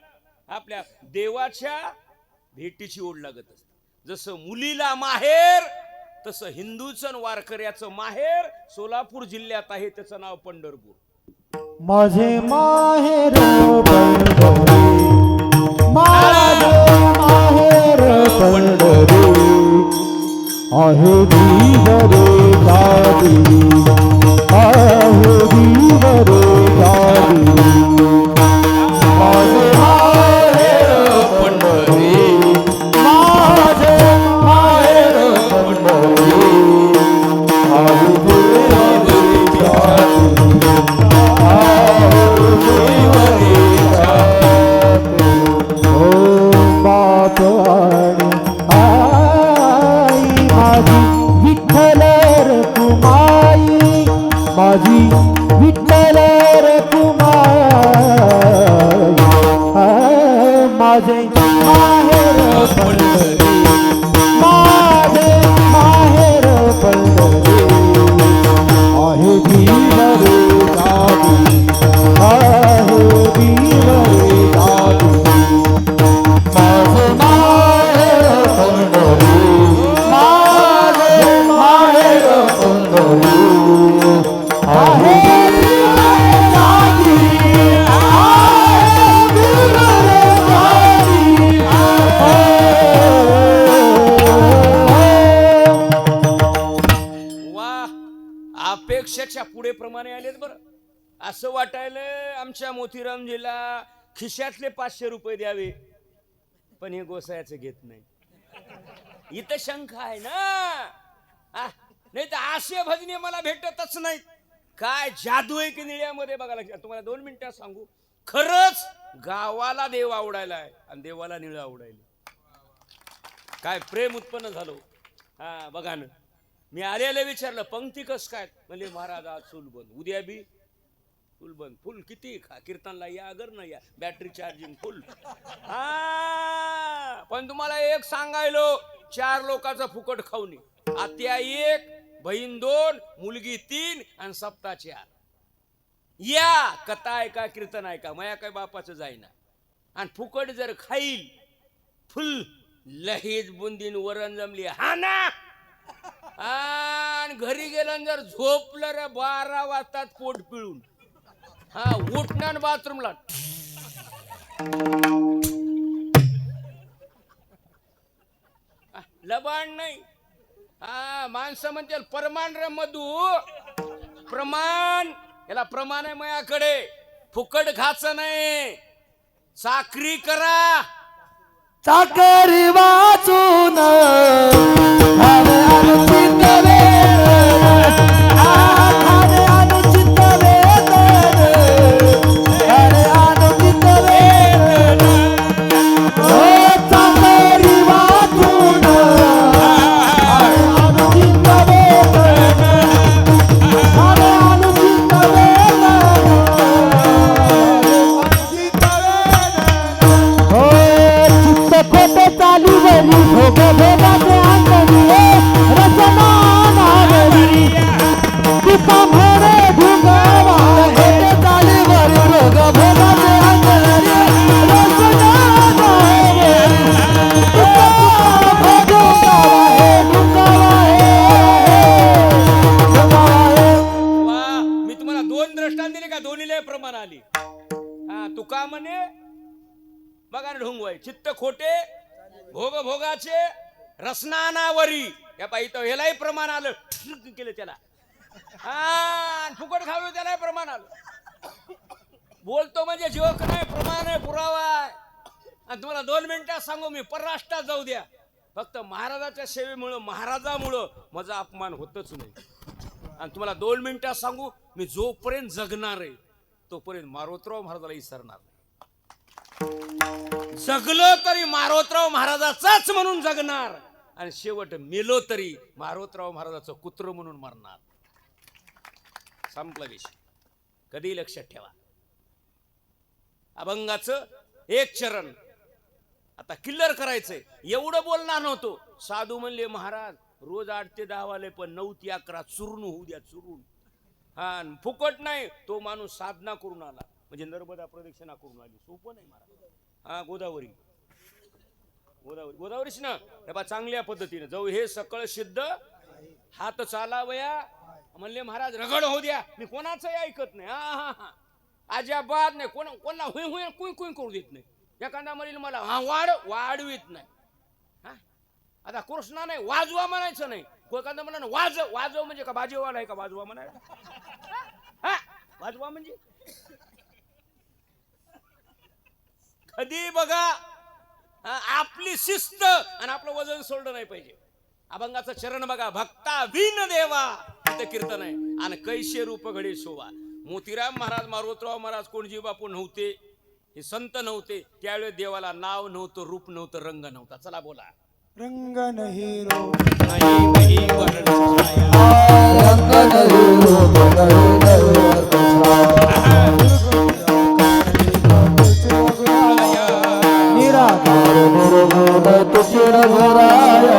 आपल्या देवाच्या भेटीची ओढ लागत असते. जसं मुलीला माहेर, तसं हिंदूचं आणि वारकऱ्याचं माहेर सोलापूर जिल्ह्यात आहे, त्याचं नाव पंढरपूर. माझे माहेर पंढरी, माझे माहेर पंढरी, आहे दीवरे गादी, आहे दीवरे गादी. माझे माहेर पंढरी, माझे माहेर पंढरी, आहे दीवरे गादी. माझी विठ्ठल रे कुमाई, माझे माहेर पंढरी, माझे माहेर पंढरी, आहे दीवरे गादी, आहे दीवरे गादी. माझे माहेर पंढरी, माझे माहेर पंढरी, आहे दीवरे गादी, आहे दीवरे गादी. वा, अपेक्षेच्या पुढे प्रमाणे आलेत बरं. असं वाटायलं आमच्या मोतीरामजीला खिशातले 500 रुपये द्यावे, पण हे गोसायाचं घेत नाही. इथं शंका आहे ना, नाही तर असे भजने मला भेटतच नाही. काय जादू आहे की निळ्यामध्ये बघायला. तुम्हाला 2 मिनिटात सांगू, खरंच गावाला देव आवडायला आहे आणि देवाला निळं आवडायला. काय प्रेम उत्पन्न झालो. हा बघा ना, मी आर्याला विचारलं पंक्ती कस काय, म्हणजे महाराज आज चूल बंद, उद्या बी चूल बंद, फुल किती खा, कीर्तनला या अगर ना या, बॅटरी चार्जिंग फुल. हा पण तुम्हाला एक सांगायलो, 4 लोकांचा फुकट खाऊनी, आत्या 1, बहीण 2, मुलगी 3 आणि सप्ता 4. या कथा ऐका, कीर्तन ऐका, माया काय बापाचं जाईना. आणि फुकट जर खाईल, फुल लहेज बुंदीन वरण जमली हा ना, आणि घरी गेलं जर झोपलं रे 12 वाजतात पोट पिळून, हा उठणार बाथरूमला, लबाड नाही. हा माणसं म्हणते प्रमाण रे मधू, प्रमाण, याला प्रमाण आहे माझ्याकडे. फुकट घाचं नाही, चाकरी करा. चाकरी वाचून खाणे अनुचित वेतन, खाणे अनुचित वेतन, खाणे अनुचित वेतन. ओ चाकरी वाचून खाणे अनुचित वेतन, खाणे अनुचित वेतन, अनुचित वेतन. हो चित्त खोटे चालीवरी, भोग भोगाचे अंतरी, रचना नागरी, तुका म्हणे ढुंगावा. खोटे चालीवरी, भोग भोगाचे अंतरी, रचना नागरी, तुका म्हणे ढुंगावा हे, ढुंगावा हे, ढुंगावा हे. वा, मी तुम्हाला 2 दृष्टांत दिले का, दोन्हीला प्रमाण आली. हा तुका म्हणे बघा ना ढोंगवाय, चित्त खोटे भोग भोगाचे रसनानावरी, या पायी तो ह्यालाही प्रमाण आलं, केलं त्याला. हा फुकट खाऊ त्यालाही प्रमाण आलं. बोलतो म्हणजे जोक नाही, प्रमाण आहे, पुरावा आहे. आणि तुम्हाला 2 मिनिटात सांगू, मी परराष्ट्रात जाऊ द्या, फक्त महाराजाच्या सेवेमुळं, महाराजामुळं माझा अपमान होतच नाही. आणि तुम्हाला 2 मिनिटात सांगू, मी जोपर्यंत जगणार आहे तोपर्यंत मारोतराव महाराजाला विसरणार नाही. जगलो तरी मारोतराव महाराजाचाच म्हणून जगणार, आणि शेवट मेलो तरी मारोतराव महाराजाचं कुत्र म्हणून मरणार. संपला विषय. कधी लक्षात ठेवा, अभंगाचं 1 चरण आता किल्लर करायचंय. एवढं बोलणार नव्हतो. साधू म्हणले महाराज रोज 8 ते 10 वाले, पण 9 ते 11 चुरून होऊ द्या, चुरून. हा फुकट नाही. तो माणूस साधना करून आला, म्हणजे नर्मदा प्रदक्षिणा करून आली. सोपं नाही महाराज. हा गोदावरी गोदावरीच ना. हे बा चांगल्या पद्धतीने जाऊ. हे सकळ सिद्ध हात चालावया म्हणले महाराज. रगड होऊ द्या, मी कोणाचंही ऐकत नाही. हा हा हा अजिबात नाही. कोणाला हुई हुई कुई कुई करू देत नाही. एखादा म्हणेल मला हा वाढवीत नाही. हा आता कृष्णा नाही वाजवा म्हणायचं नाही. एखादा म्हणा वाजव म्हणजे का बाजीवाला आहे का वाजवा म्हणायला. हा वाजवा म्हणजे कधी बघा आपली शिस्त आणि आपलं वजन सोडलं नाही पाहिजे. अभंगाचं चरण बघा. भक्ता विन देवा इथं कीर्तन आहे. आणि कैसे रूप घडे शोभा. मोतीराम महाराज मारुतराव महाराज कोणजी बापू नव्हते, हे संत नव्हते. त्यावेळेस देवाला नाव नव्हतं, रूप नव्हतं, रंग नव्हता. चला बोला. रंग नाही रूप नाही नाही वर्ण छाया. रंग नाही रूप निराकार निर्गुण तुझे रघुराया.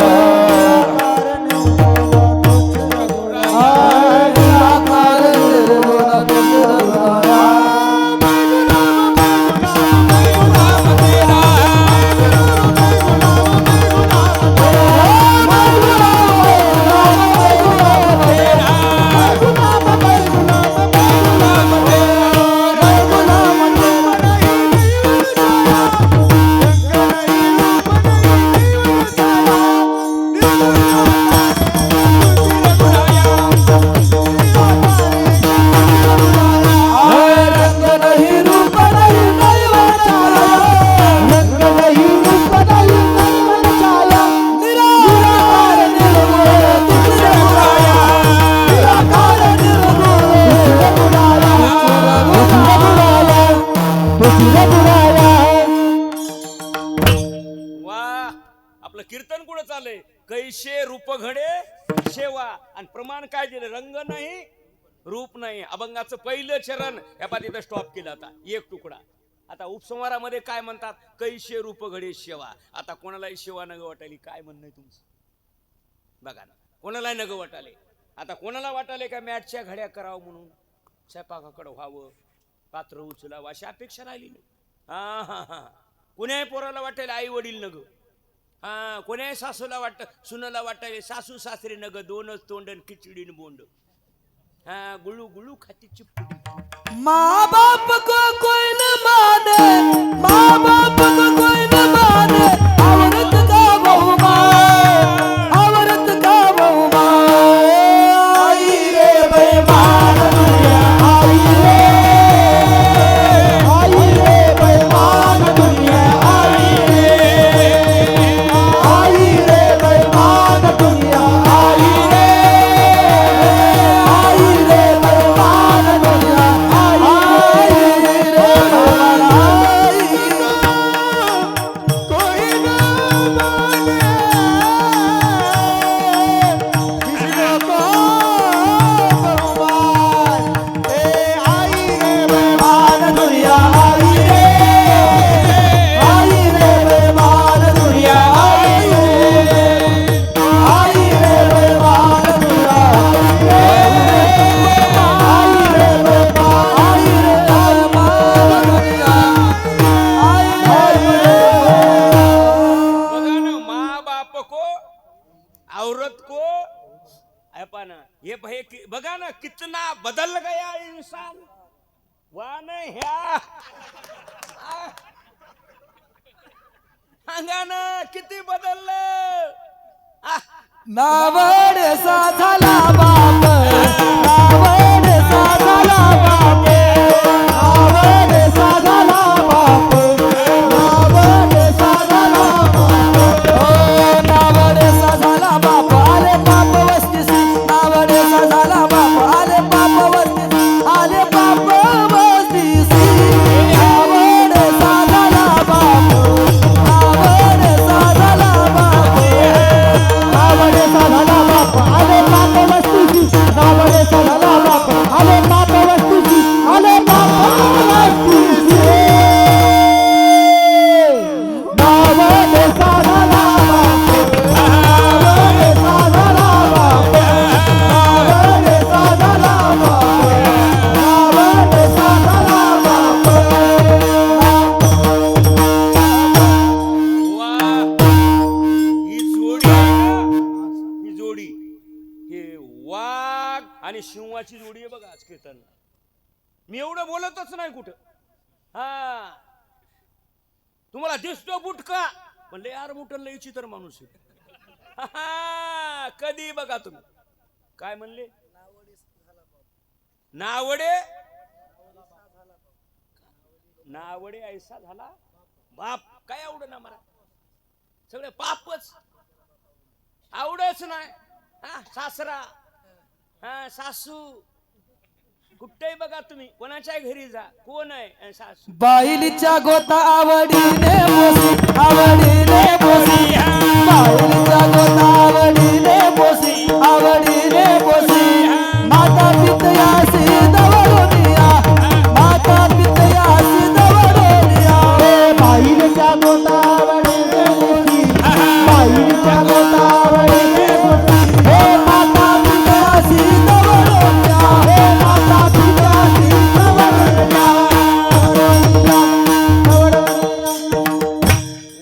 निराकार निर्गुण तुझे रघुराया. कीर्तन कुठं चाललंय. कैसे रूप घडे शेवा. आणि प्रमाण काय दिलं. रंग नाही रूप नाही. अभंगाचं पहिलं चरण या तिथं स्टॉप केलं. आता एक तुकडा. आता उपसंहारामध्ये काय म्हणतात. कैसे रूप घडे शेवा. आता कोणालाही शेवा नग वाटायली. काय म्हणणं आहे तुमचं बघा ना. कोणालाही नग वाटाले. आता कोणाला वाटाले का मॅटच्या घड्या करावं म्हणून स्वयंपाकाकडं व्हावं, पात्र उचलावं अशी अपेक्षा राहिली नाही. हा हा हा कोण्याही पोराला वाटायला आई वडील नग. हा कोण्याही सासूला वाटत सुनाला वाटायले सासू सासरे नग. दोनच तोंडन खिचडीन बोंड. हा गुळू गुळू खाती चिपटी. माँ बाप को कोई न माने, माँ बाप को कोई न माने. औरत का बहुमान, औरत का बहुमान. आई रे बेईमान दुनिया आई रे. आई रे बेईमान दुनिया आई रे. आई रे बेईमान दुनिया आई रे. आई रे बेईमान दुनिया बघा ना कितना बदल गया इंसान. वाह ह्या सांगा ना किती बदललं. नावड सा झाला बाप. नावड सा झाला बाप. नावड सा झाला बाप. नावड सा झाला बाप. नावड सा झाला बाप. आले बाप वस्तीसी. नावड सा झाला बाप. आले बाप वस्तीसी. आले बाप वस्तीसी. नावड सा झाला बाप. नावड सा झाला बाप. नावड सा झाला बाप. आले बाप वस्तीसी. बघा आज कीर्तन. मी एवढं बोलतच नाही कुठं. हा तुम्हाला दिसतो बुटका म्हणले यार बुटन लय चित्र माणूस आहे. कधी बघा तुम्ही काय म्हणले नावडे नावडे ऐसा झाला बाप. काय आवड ना मला सगळे पापच आवडच नाही. हा सासरा हा सासू कुठेही बघा तुम्ही कोणाच्या घरी जा कोण आहे सासू. बाईलीच्या गोता आवडीने बोसी आवडीने बोसी बाईलीच्या गोता आवडीने बोसी आवडीने बोसी माता पितयासी दवडोनिया माता पितयासी दवडोनिया बाईलीच्या गोता आवडीने बोसी बाईलीच्या गोता आवडीने बोसी हे माता पितयासी दवडोनिया हे माता पितयासी दवडोनिया.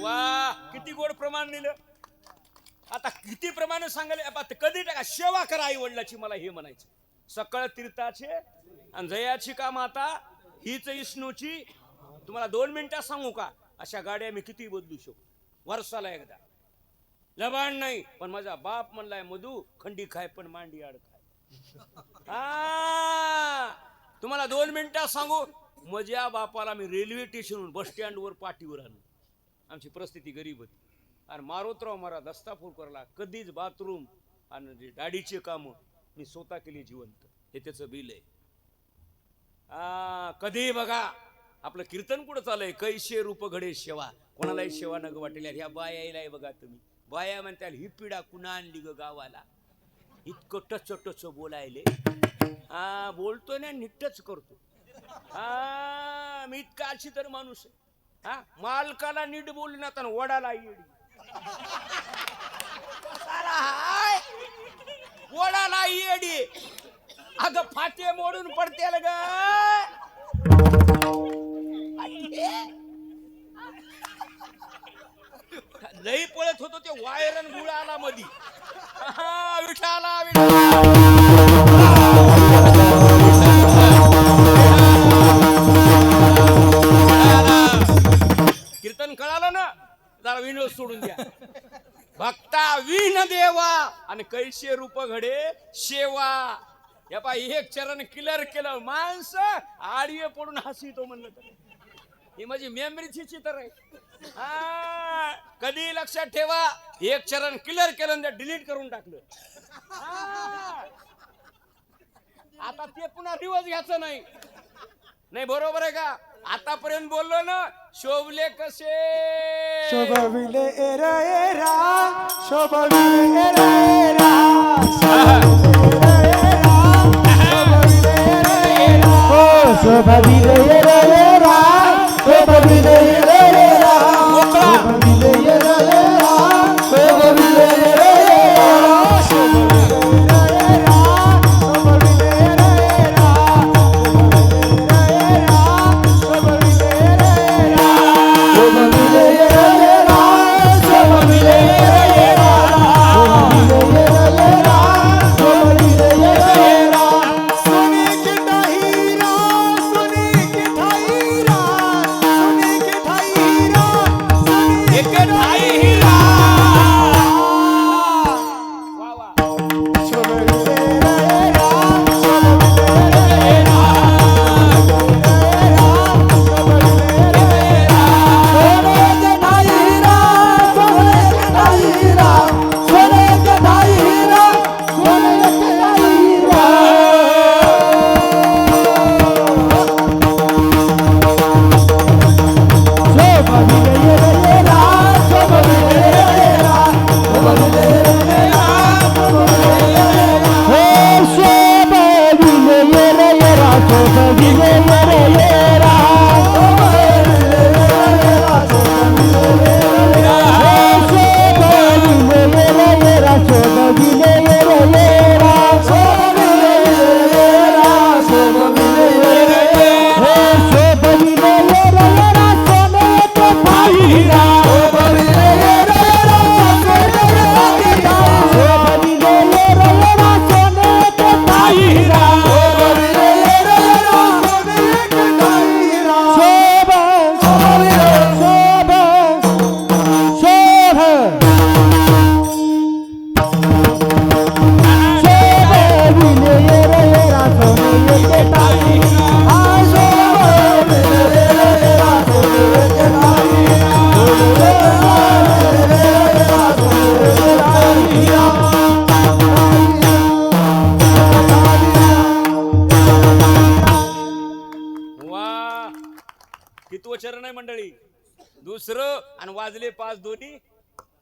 वा किती गोड प्रमाण दिलं. आता किती प्रमाणे सांगायला आता कधी टाका सेवा करा आई वडिलाची मला हे म्हणायचं. सकळ तीर्थाचे आणि जयाची का माता हीच विष्णूची. तुम्हाला 2 मिनिटात सांगू का अशा गाड्या मी किती बदलू शकतो वर्षाला एकदा. लबाड नाही पण माझा बाप म्हणलाय मधू खंडी खाय पण मांडी आड खाय. तुम्हाला 2 मिनिटात सांगू माझ्या बापाला मी रेल्वे स्टेशनवरून बस स्टँडवर पाठीवर आणलं. आमची परिस्थिती गरीब होती आणि मारोतराव मारा दस्तापूर करला कधीच बाथरूम आणि दाढीचे काम मी स्वतः केली जिवंत. हे त्याचं बिल आहे. कधी बघा आपलं कीर्तन कुठं चाललंय कैशे रूप घडे सेवा. कोणालाही सेवा नग वाटेल ह्या बायाला बघा तुम्ही बाया म्हणत्याल ही पिढा कुणा आणली ग गावाला इतकं टच टच बोलायले. बोलतो ना नीटच करतो. मी इतका अशी तर माणूस आहे. मालकाला नीट बोलणार तर वडाला येडी वडाला येडी. अगं फाटे मोडून पडते ग लई पळत होतो ते वायरन गुळ आला मधी. विठाला कीर्तन कळालं ना जरा विनोद सोडून द्या. भक्ता विन देवा आणि कैसे रूप घडे शेवा. या पा एक चरण क्लिअर केलं माणसं आडवे पडून हसितो म्हणलं तर ही माझी मेमरीची चित्र आहे. कधी लक्षात ठेवा एक चरण क्लिअर केलं ते डिलीट करून टाकलं. आता ते पुन्हा दिवस घ्यायचं नाही. नाही बरोबर आहे का. आतापर्यंत बोललो ना शोभले कसे शोभविले एरा एरा शोभविले एरा एरा शोभविले एरा एरा शोभविले एरा एरा शोभविले एरा एरा शोभविले एरा एरा शोभविले एरा शोभविले एरा एरा शोभविले एरा एरा शोभविले एरा एरा शोभविले एरा एरा शोभविले एरा एरा शोभविले एरा एरा. सुनी की हीरा सुनी की एकेठाई आजो वा कितवं चरण आहे मंडळी? दुसरं. आणि वाजले 5 दोन्ही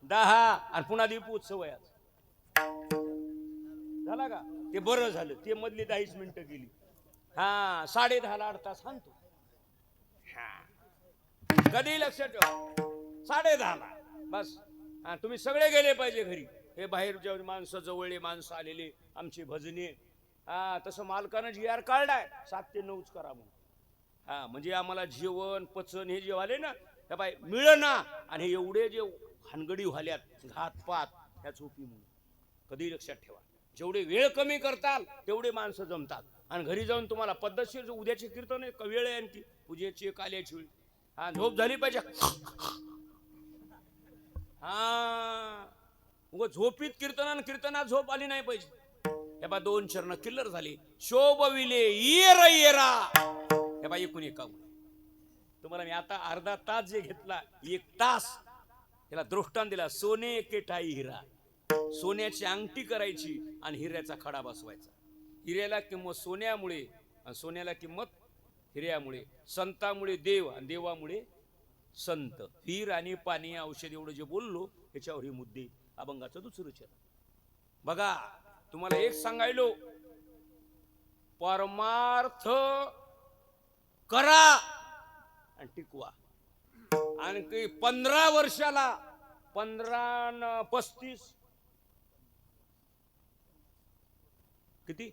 10 आणि पुन्हा दीप उत्सव आहे आज. झाला का? ते बरं झालं, ते मधली 10 मिनिटं गेली. हा 10:30 अर्धा सांगतो. कधी लक्षात ठेवा 10:30 बस. हा तुम्ही सगळे गेले पाहिजे घरी. हे बाहेर जेवढी माणसं, जवळले माणसं आलेली, आमची भजनी. हा तसं मालकानं जी आर काढलाय 7 ते 9 करा म्हणून. हा म्हणजे आम्हाला जेवण पचन हे जे आले ना त्या बाई मिळना. आणि हे एवढे जे हानगडी व्हाल्यात घातपात ह्या झोपी म्हणून कधी लक्षात ठेवा. जेवढे वेळ कमी करताल तेवढे माणसं जमतात. आणि घरी जाऊन तुम्हाला पद्धतशीर उद्याचे कीर्तन आहे का वेळ आहे आणखी पूजेची काल्याची वेळ. हा झोप झाली पाहिजे. हा उग झोपीत कीर्तनात झोप आली नाही पाहिजे. हे बा 2 चरण किल्लर झाले. शोभविले येर येरा. हे बा 1 तुम्हाला मी आता अर्धा तास जे घेतला 1 तास त्याला दृष्टांत दिला. सोने एकेठाई हिरा. सोन्याची अंगठी करायची आणि हिऱ्याचा खडा बसवायचा. हिऱ्याला किंमत सोन्यामुळे आणि सोन्याला किंमत हिऱ्यामुळे. संतामुळे देव आणि देवामुळे संत. हीर आणि पाणी औषध एवढं जे बोललो त्याच्यावर हे मुद्दे. अभंगाचं दुसरं चरण बघा. तुम्हाला एक सांगायलो, परमार्थ करा आणि टिकवा. आणि 15 वर्षाला 15 न 35 किती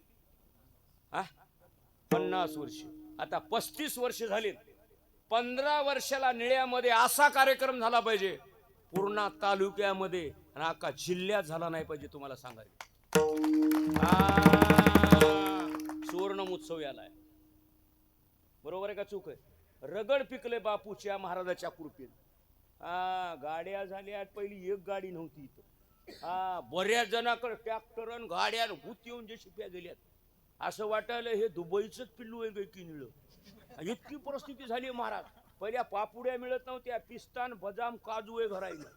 50 वर्ष. आता 35 वर्ष झाले. 15 वर्षाला निळ्यामध्ये असा कार्यक्रम झाला पाहिजे पूर्ण तालुक्यामध्ये आणि अख्खा जिल्ह्यात झाला नाही पाहिजे. तुम्हाला सांगायचं सुवर्ण महोत्सव याला आहे. बरोबर आहे का चूक आहे? रगड पिकले बापूच्या महाराजाच्या कृपेने. गाड्या झाल्या. पहिली एक गाडी नव्हती इथं. बऱ्याच जणाकडे ट्रॅक्टर आणि गाड्या भूत येऊन जे शिप्या गेल्यात. असं वाटायला हे दुबईच पिल्लू आहे की निळ. इतकी परिस्थिती झाली महाराज. पहिल्या पापुड्या मिळत नव्हत्या. पिस्तान बदाम काजू आहे घरायला.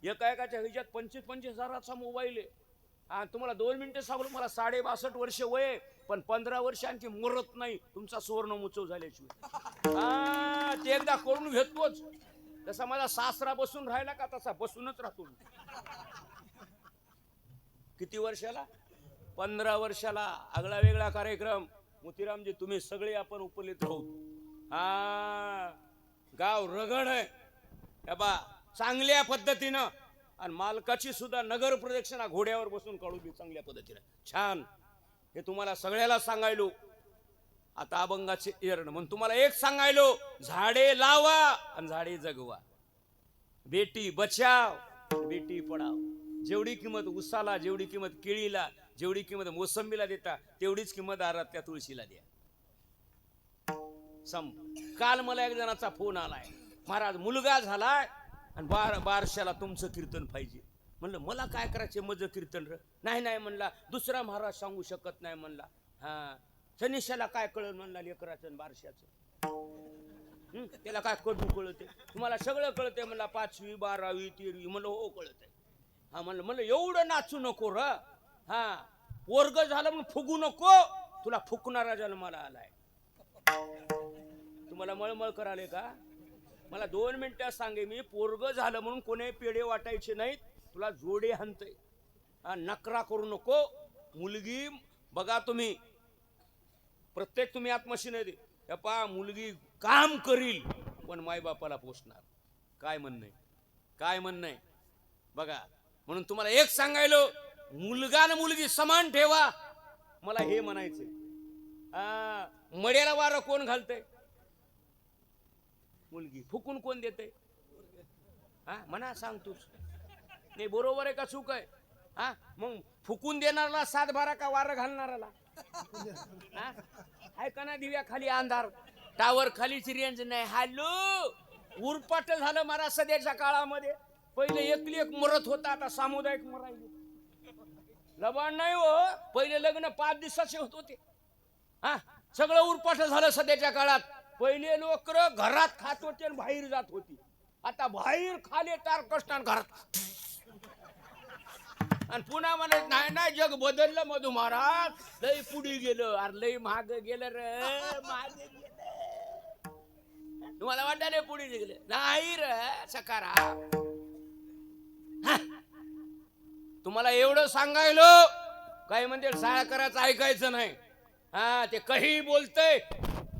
एकाच्या ह्याच्यात 25-25 हजाराचा मोबाईल आहे. तुम्हाला 2 मिनिटं सांगलो मला 62 वर्ष वय पण 15 वर्ष आणखी मरत नाही तुमचा सुवर्ण महोत्सव झाल्याशिवाय. ते एकदा करून घेतोच. जसा माझा सासरा बसून राहिला का तसा बसूनच राहतो. किती वर्षाला? 15 वर्षाला. आगळा वेगळा कार्यक्रम. मोतीरामजी तुम्ही सगळे आपण उपस्थित राहू. गाव रगड आहे बा चांगल्या पद्धतीनं. आणि मालकाची सुद्धा नगर प्रदक्षिणा घोड्यावर बसून काढू दे चांगल्या पद्धतीनं. छान. हे तुम्हाला सगळ्याला सांगायलो. आता अभंगाचे एरण म्हणून तुम्हाला एक सांगायलो, झाडे लावा आणि झाडे जगवा. बेटी बचाव बेटी पढाव. जेवढी किंमत उसाला, जेवढी किंमत केळीला, जेवढी किंमत मोसंबीला देता तेवढीच किंमत आरात त्या तुळशीला द्या. काल मला एक जणाचा फोन आलाय, महाराज मुलगा झालाय आणि बारशाला तुमचं कीर्तन पाहिजे. म्हणलं मला काय करायचे मज कीर्तन र. नाही म्हणला दुसरा महाराज सांगू शकत नाही म्हणला. शनिशाला काय कळलं म्हणला लेकराचं बारशाचं. त्याला काय कडू कळते तुम्हाला सगळं कळते म्हणला. 5वी 12वी 13वी म्हणलं हो कळत आहे. म्हणलं एवढं नाचू नको र. पोरग झालं म्हणून फुगू नको. तुला फुकणारा जन्माला आलाय. तुम्हाला मळमळ कराले का? मला 2 मिनिटं सांगे मी. पोरग झालं म्हणून कोणी पेढे वाटायचे नाहीत. तुला जोडे हाणतय. नकरा करू नको. मुलगी बघा तुम्ही प्रत्येक तुम्ही आत्मशीने दे पा मुलगी काम करील पण मायबापाला पोचणार. काय म्हणणं बघा. म्हणून तुम्हाला एक सांगायलो, मुलगा न मुलगी समान ठेवा. मला हे म्हणायचंय. मड्याला वारं कोण घालतय? मुलगी. फुकून कोण देते? म्हणा सांग तूच. नाही बरोबर आहे का चूक आहे? मग फुकून देणाराला 7-12 का वारं घालणाराला? ऐका ना दिव्या खाली अंधार टावर खालीच रेंज नाही. हॅलो उरपाट झालं मला सध्याच्या काळामध्ये. पहिले एकली एक मरत होता आता सामुदायिक मरायले. लबाड नाही हो. पहिले लग्न 5 दिवसाचे होत होते. सगळं उरपाट झालं सध्याच्या काळात. पहिले लोक घरात खात होते आणि बाहेर जात होती. आता बाहेर खाले तार कष्टान घरात. आणि पुन्हा म्हणत नाही नाही जग बदललं मधू महाराज, लय पुढे गेलं. अरे लय महाग गेलं रे, महाग गेलं. तुम्हाला वाटलं पुढे गेलं नाही रे सकारा. तुम्हाला एवढं सांगायलो काही म्हणते शाळा करायचं ऐकायचं नाही. हा ते काही बोलतय.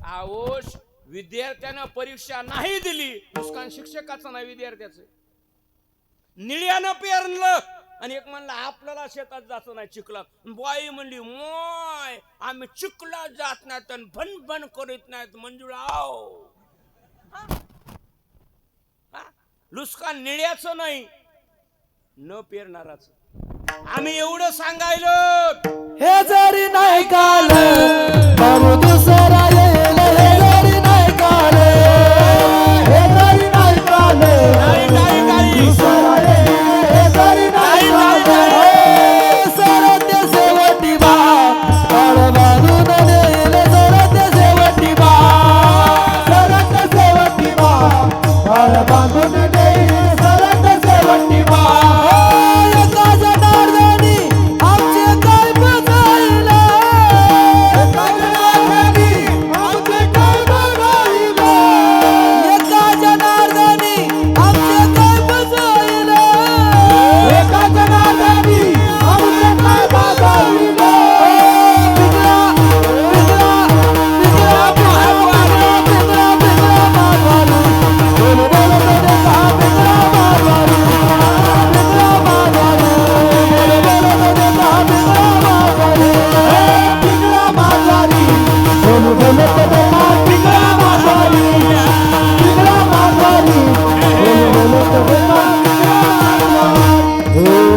आवोश विद्यार्थ्यानं परीक्षा नाही दिली, नुकसान शिक्षकाचं नाही विद्यार्थ्याचं. निळ्यानं पेरलं आणि एक म्हणलं आपल्याला शेतात जायचं नाही चिखलात. बाई म्हणली मोय आम्ही चिखलात जात नाहीत आणि भन करीत नाहीत मंजुळाव. नुकसान निळ्याचं नाही न पेरणाराच. आम्ही एवढं सांगायलो हे जरी नाही काल बाबू दुसरा येईल. हे जरी नाही काल, हे जरी नाही काल दुसरा येईल. हे जरी नाही काल सरते शेवटी बा काळ बांधून देईल. सरते शेवटी बा, सरते शेवटी बा काळ बांधून देईल. सरते शेवटी बा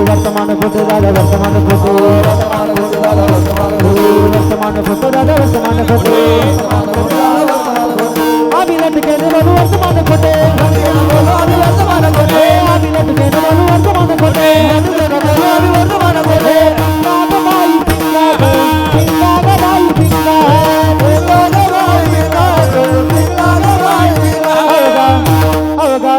वर्तमान फोटो दादा, वर्तमान फोटो, वर्तमान फोटो दादा, वर्तमान फोटो दादा, वर्तमान फोटो, अभिनत केले बोलू वर्तमान फोटो, वर्तमान फोटो, अभिनत केले बोलू वर्तमान फोटो, वर्तमान फोटो. बाई पिंगा पिंगा बाई पिंगा, बाई पिंगा पिंगा बाई पिंगा. अवगा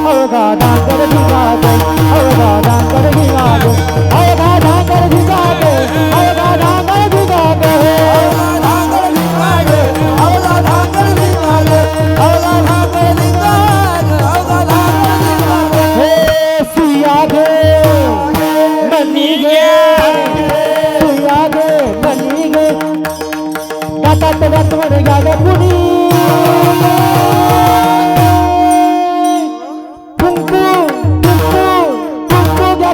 अवगा डांगर भिगा दे, अवगा डांगर भिगा दे, अवगा डांगर भिगा दे, अवगा डांगर भिगा दे, अवगा डांगर भिगा दे, अवगा डांगर भिगा दे, अवगा डांगर भिगा दे, अवगा डांगर भिगा दे. हे सुया गे मनी गे, सुया गे मनी गे, गातात गातवर गागा पुनी.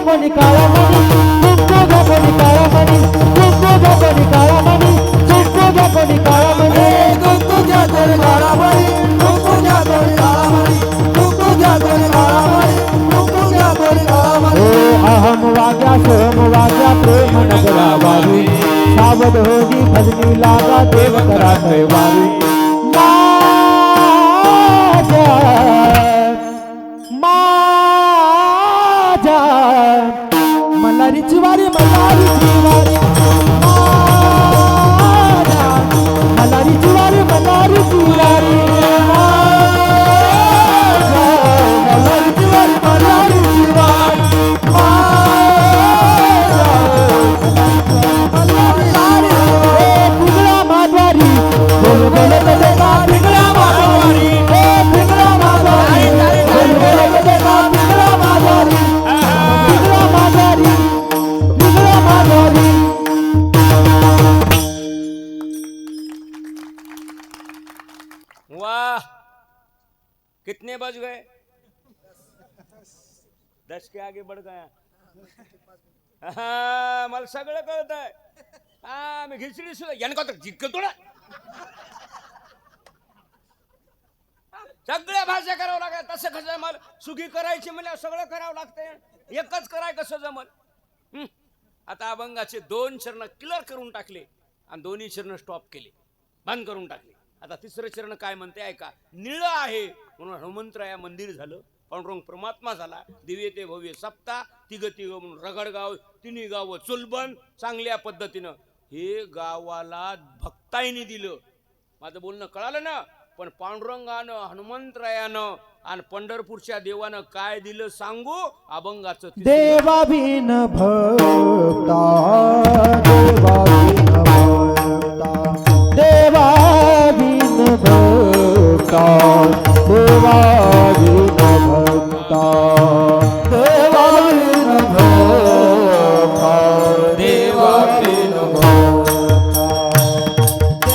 कोणी काळा मणी, तुमको कोणी काळा मणी, तुमको कोणी काळा मणी, तुमको कोणी काळा मणी, तुमको कोणी काळा मणी, तुमको कोणी काळा मणी, तुमको कोणी काळा मणी, तुमको कोणी काळा मणी. अहम वाग्या सोम वाग्या प्रेम नगरा वारी, सावध होगी भजनी लागा देव करा वारी. मल्हारीची वारी, मल्हारीची वारी, मल्हारीची वारी, मल्हारीची वारी, मल्हारीची वारी, मल्हारीची वारी, पिंगळा माधवारी, बोल बोलत देगा पिंगळा माधवारी, पिंगळा माधवारी, बोल बोलत देगा पिंगळा माधवारी, पिंगळा माधवारी, पिंगळा माधवारी. वाह कितने बज गए? 10 के आगे बढ़ गया. मला सगळं कळत आहे. हा मी खिचडी सुद्धा याने का जितकं थोडं सगळ्या भाषा करावं लागत. तसं कसं जमल? सुखी करायची म्हणजे सगळं करावं लागतंय. एकच कराय कसं जमल? आता अभंगाचे 2 चरण क्लिअर करून टाकले आणि दोन्ही चरण स्टॉप केले, बंद करून टाकले. आता तिसरं चरण काय म्हणते ऐका. निळ आहे म्हणून हनुमंतराया मंदिर झालं, पांडुरंग परमात्मा झाला, दिव्य ते भव्य सप्ता, तिघ म्हणून रगडगाव, तिन्ही गाव चुलबन चांगल्या पद्धतीनं. हे गावाला भक्त भक्ताईने दिलं. माझं बोलणं कळालं ना? पण पांडुरंगानं, हनुमंतरायानं आणि पंढरपूरच्या देवानं काय दिलं सांगू? अभंगाचं तिसरं. देवा बिन भक्ता, देवा बिन भक्ता, देवा बिन भक्ता, देवा बिन भक्ता, देवा बिन भक्ता, देवा बिन भक्ता,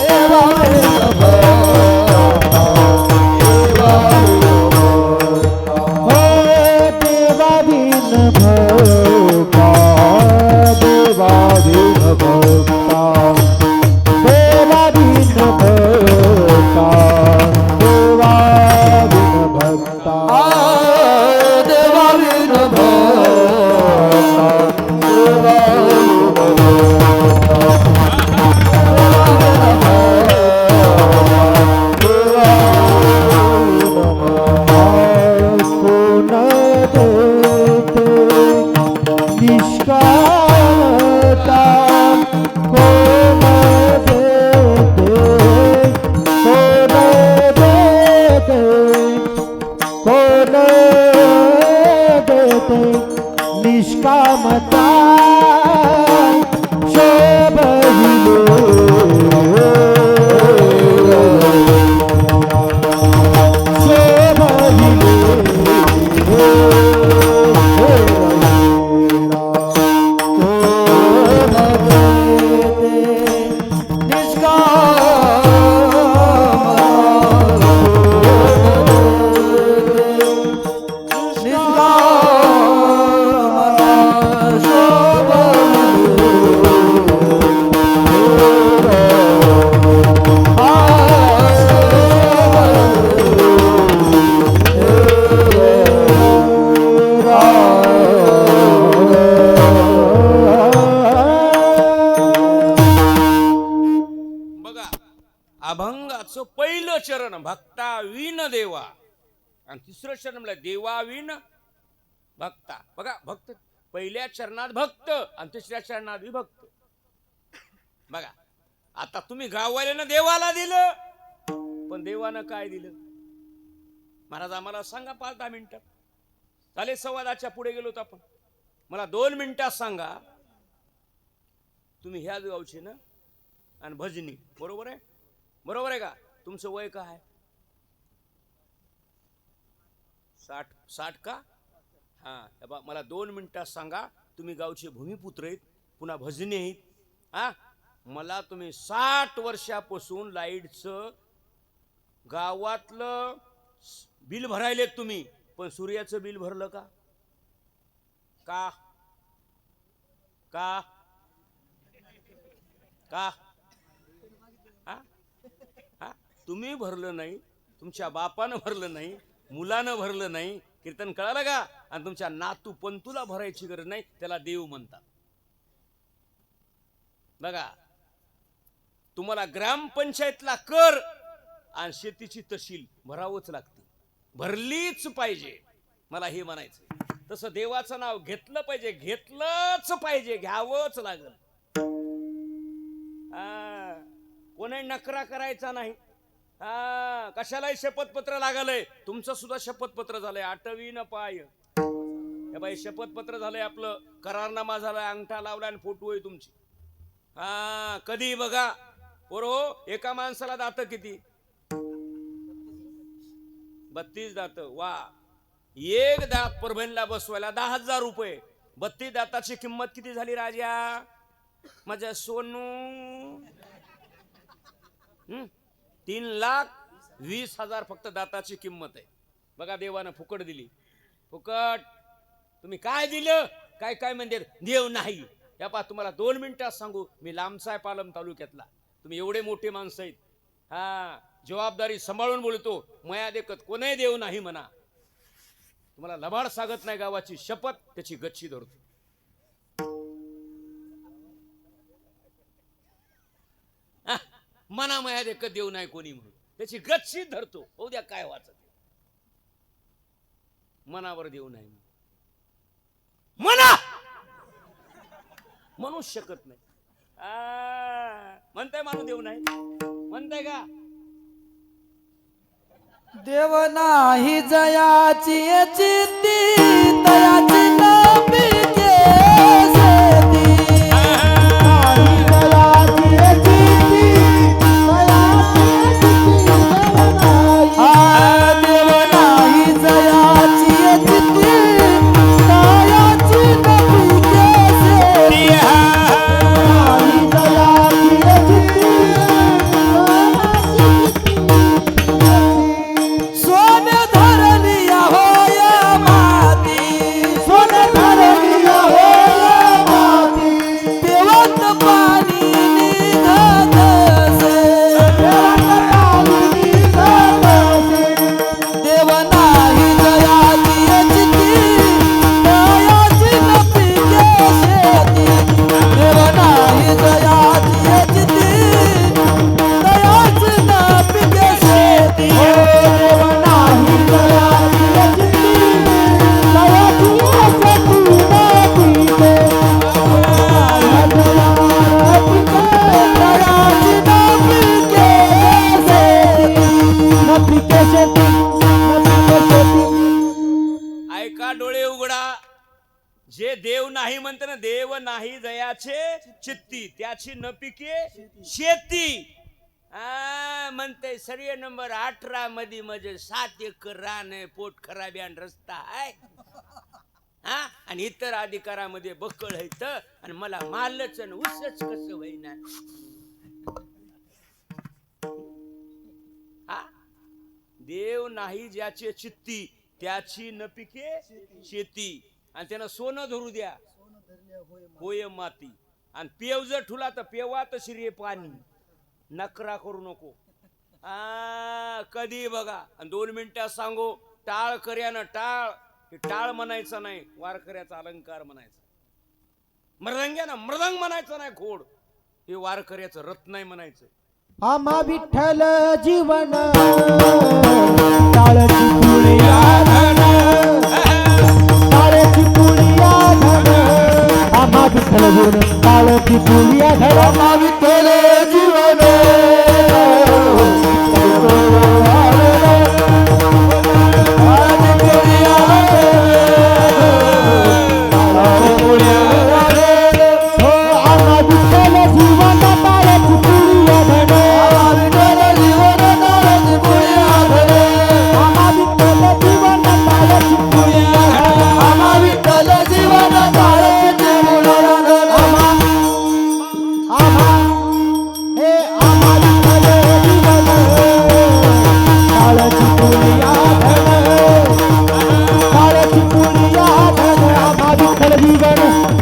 देवा बिन भक्ता, देवा बिन भक्ता, हो देवा बिन भक्ता, देवा बिन भक्ता, देवा बिन भक्ता, देवा बिन भक्ता, देवा बिन भक्ता, देवा कोण देते निष्कामता, कोण देते, कोण देते, कोण देते निष्कामता, अभंगाचं पहिलं चरण भक्ता विन देवा, आणि तिसरं चरण म्हणलं देवा विन भक्ता. बघा, भक्त पहिल्या चरणात भक्त आणि तिसऱ्या चरणात विभक्त. बघा, आता तुम्ही गाववाल्यानं देवाला दिलं, पण देवानं काय दिलं? महाराज आम्हाला सांगा 5-10 मिनिटात. झाले संवादाच्या पुढे गेलो तर आपण. मला 2 मिनिटात सांगा, तुम्ही ह्याच गावचे ना आणि भजनी, बरोबर आहे? बरोबर आहे का? तुमचं वय काय आहे? 60 का? हा, मला 2 मिनिटात सांगा, तुम्ही गावचे भूमिपुत्र आहेत, पुन्हा भजनी आहेत. हा, मला तुम्ही 60 वर्षापासून लाईटचं गावातलं बिल भरायलेत तुम्ही, पण सूर्याचं बिल भरलं का? का का का हा, तुम्ही भरलं नाही, तुमच्या बापानं भरलं नाही, मुलानं भरलं नाही. कीर्तन कळालं का? आणि तुमच्या नातू पंतूला भरायची गरज नाही, त्याला देव म्हणतात. बघा, तुम्हाला ग्रामपंचायतला कर आणि शेतीची तहसील भरावंच लागते, भरलीच पाहिजे. मला हे म्हणायचं. तसं देवाचं नाव घेतलं पाहिजे, घेतलंच पाहिजे, घ्यावंच लागल. कोणी नकरा करायचा नाही. कशालाही शपथपत्र लागलंय. तुमचं सुद्धा शपथपत्र झालंय, 8वी पाय. हे बाई, शपथपत्र झालंय आपलं, करारनामा झालाय, अंगठा लावलाय आणि फोटो आहे तुमची. कधी बघा बरो, एका माणसाला दात किती? 32 दात. वा, एक दात परभणीला बसवायला 10,000 रुपये. 32 दाताची किंमत किती झाली राजा? माझ्या सोनू 3,20,000 फक्त दाताची किंमत आहे. बघा, देवानं फुकट दिली. फुकट. तुम्ही काय दिलं? काय काय म्हणजे देव नाही. या पा, तुम्हाला 2 मिनिटात सांगू, मी लांबचा आहे, पालम तालुक्यातला. तुम्ही एवढे मोठे माणसं आहेत. जबाबदारी सांभाळून बोलतो. मया देखत कोणही देव नाही म्हणा. तुम्हाला लबाड सांगत नाही, गावाची शपथ, त्याची गच्ची धरतो. मना मया देखत देव नाही कोणी म्हणून त्याची गच्ची धरतो. हो द्या, काय वाचत मनावर देव नाही मना म्हणूच शकत नाही. म्हणताय माणूस देव नाही म्हणताय का? देव नाही जयाची चित्ती तयाची नपिके शेती नाही जयाची चित्ती तयाची देव नाही जयाची चित्ती तयाची नपिके शेती नाही जयाची चित्ती सोने धरलिया होय माती सोने धरलिया होय माती देवात पाणी निघत असे देवात पाणी निघत असे देव नाही जयाची चित्ती तयाची नपिके शेती देव नाही जयाची चित्ती तयाची नपिके शेती देव नाही जयाची चित्ती तयाची नपिके नपिके शेती नपिके शेती ऐका डोळे उघडा. जे देव नाही म्हणते ना, देव नाही जयाचे चित्ती त्याची न पिके शेती. म्हणते सर्वे नंबर 18 मध्ये म्हणजे 7 एकर रान आहे, पोट खराबी आणि रस्ता आहे. हा आणि इतर अधिकारामध्ये बक्कळ आहेत आणि मला मालच आणि उसच कसं होईना. हा देव नाही ज्याचे चित्ती त्याची न पिके शेती. आणि त्यानं सोनं धरू द्या होय माती. आणि पेव जर ठुला तर पेवात शिरे पाणी. नकरा करू नको. कधी बघा. आणि 2 मिनिटात सांगू टाळ कर्यानं टाळ. हे टाळ म्हणायचं नाही, वारकऱ्याचा अलंकार म्हणायचा. मृदंग्यानं मृदंग म्हणायचं नाही खोड. हे वारकऱ्याचं रत्न नाही म्हणायचं. आम्हा विठ्ठल जीवन टाळची पुळिया धन टाळची पुळिया धन आम्हा विठ्ठल जीवन टाळची पुळिया धन आम्हा विठ्ठल जीवन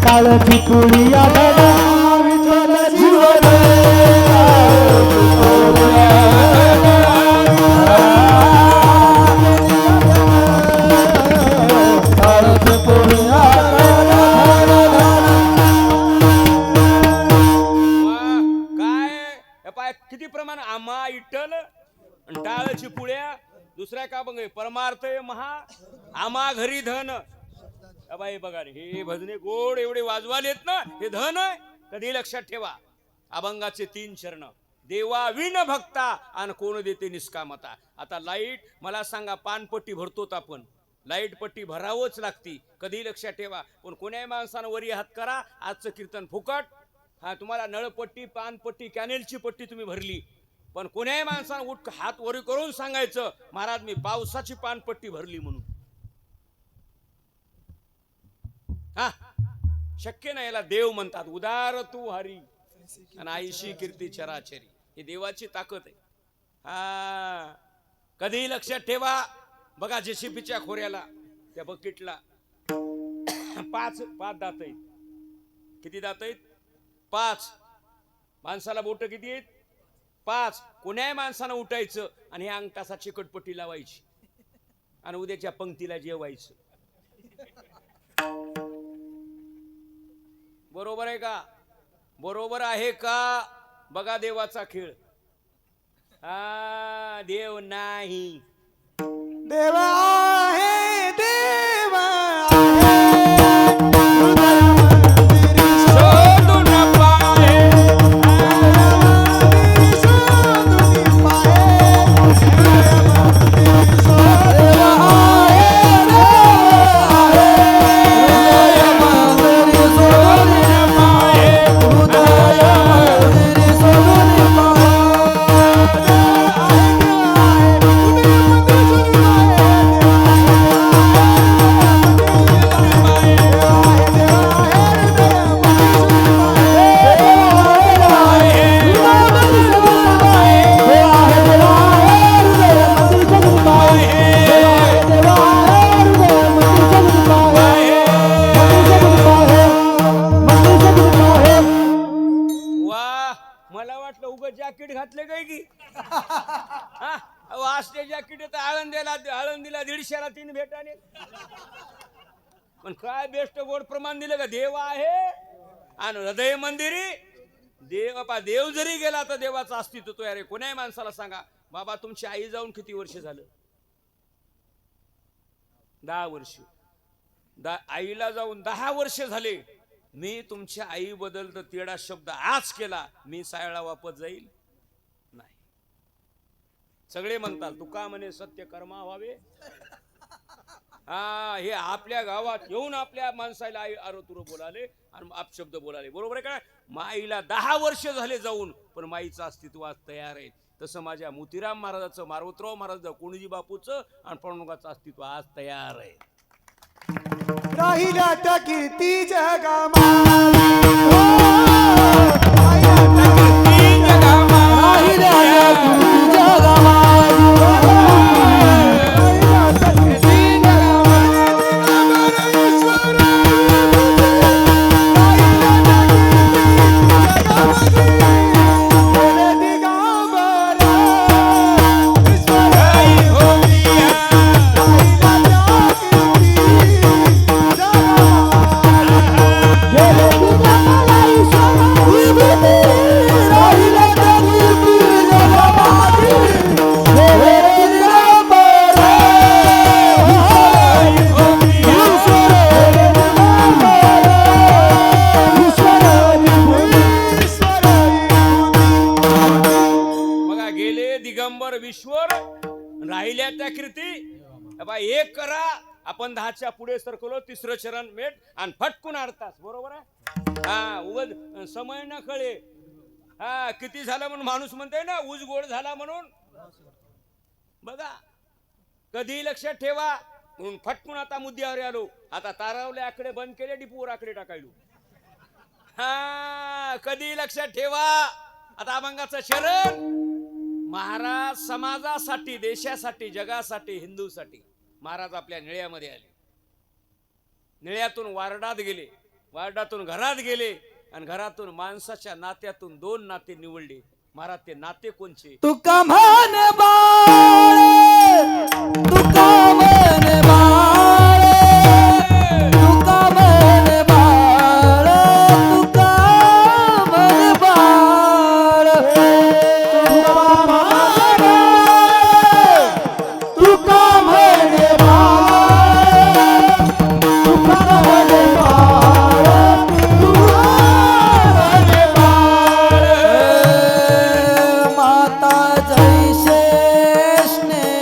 काळची पुळिया धन विठ्ठल जीवन काळची पुळिया काय पाय किती प्रमाण आम्हा इटल टाळची पुळ्या. दुसऱ्या का बघ परमार्थ महा आम्हा घरी धन. बाई बघा हे भजने गोड एवढे वाजवालेत ना, हे धन आहे. कधी लक्षात ठेवा. अभंगाचे 3 चरण. देवा विन भक्ता आणि कोण देते निष्कामता. आता लाईट मला सांगा, पानपट्टी भरतोत आपण, लाईट पट्टी भरावंच लागती. कधी लक्षात ठेवा. पण कोण्याही माणसानं वरी हात करा, आजचं कीर्तन फुकट. हा तुम्हाला नळपट्टी पानपट्टी कॅनेलची पट्टी तुम्ही भरली, पण कोण्याही माणसानं उठ हात वरी करून सांगायचं महाराज मी पावसाची पानपट्टी भरली म्हणून. हा शक्य नाही. याला देव म्हणतात. उदार तू हरी आणि आईशी कीर्ती चराचरी. ही देवाची ताकद आहे. हा कधी लक्षात ठेवा. बघा जेसीबीच्या खोऱ्याला त्या बकेटला 5 दात आहेत. किती दात आहेत? 5. माणसाला बोट किती आहेत? 5. कोण्याही माणसानं उठायचं आणि हे अंगठासा चिकटपट्टी लावायची आणि उद्याच्या पंक्तीला जेवायचं. बरोबर आहे का? बरोबर आहे का? बघा देवाचा खेळ. देव नाही. देव आहे देव शोधून पाहे हा वासचे जॅकेट तर आळंदीला 150ला 3 भेटाने. पण काय बेस्ट गोड प्रमाण दिलं का देव आहे आणि हृदय मंदिरी देव जरी गेला तर देवाचं अस्तित्व तो अरे कोणाही माणसाला सांगा बाबा तुमची आई जाऊन किती वर्ष झालं 10 वर्ष आईला जाऊन 10 वर्ष झाले मी तुमच्या आई बद्दल तर तेडा शब्द आज केला मी सायळा वापस जाईल नाही. सगळे म्हणतात तुका म्हणे सत्य कर्मा व्हावे. हा हे आपल्या गावात येऊन आपल्या माणसाला आई आरोतुरो बोलाले आणि अपशब्द बोलाले बरोबर आहे काय. माईला 10 वर्ष झाले जाऊन पण माईचं अस्तित्व आज तयार आहे. तसं माझ्या मोतीराम महाराजाचं मारवतराव महाराजाचं कोणजी बापूचं आणि पणोगाचं अस्तित्व आज तयार आहे. राहिल्या त्या कीर्ती जगामाई राहिल्या त्या कृती एक करा आपण 10च्या पुढे सरकलो 3रं चरण मेट आणि फटकून आडतास बरोबर आहे. हा उगच समय न कळे हा किती झालं म्हणून माणूस म्हणते ना ऊस गोड झाला म्हणून बघा कधी लक्षात ठेवा म्हणून फटकून आता मुद्द्यावर आलो. आता तारावले आकडे बंद केले डिपूवर आकडे टाकायलो. हा कधी लक्षात ठेवा आता अभंगाचं शरण महाराज समाजासाठी देशासाठी जगासाठी हिंदूसाठी महाराज आपल्या निळ्यामध्ये आले. निळ्यातून वार्डात गेले वार्डातून घरात गेले आणि घरातून माणसाच्या नात्यातून 2 नाते निवडले. महाराज ते नाते कोणचे. तुका म्हण बाळ तुका म्हण बाळ तुका म्हण बाळ तुका म्हण बाळ तुका म्हण बाळ तुका म्हण बाळ माता जैसे स्नेह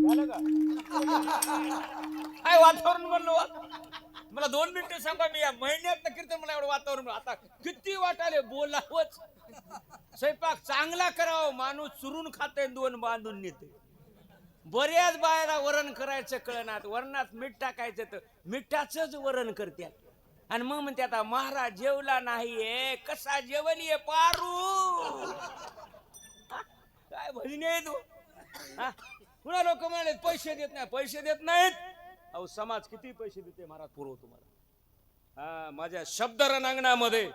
झालं का? काय वातावरण बनलो मला 2 मिनिटं सांगा मी या महिन्यात कीर्तन मला एवढं वातावरण आता किती वाटाले बोलावंच स्वयंपाक चांगला करावं माणूस चुरून खाते 2 बांधून नेते बऱ्याच बायाला वरण करायचं कळनात वरणात मीठ टाकायचं तर मिठाचंच वरण करतात आणि मग म्हणते आता महाराज जेवला नाहीये कसा जेवलीये पारू काय भजनी आहे तू पुन्हा लोक म्हणाले पैसे देत नाहीत अहो समाज किती पैसे देते महाराज पुरव तुम्हाला माझ्या शब्द रणांगणामध्ये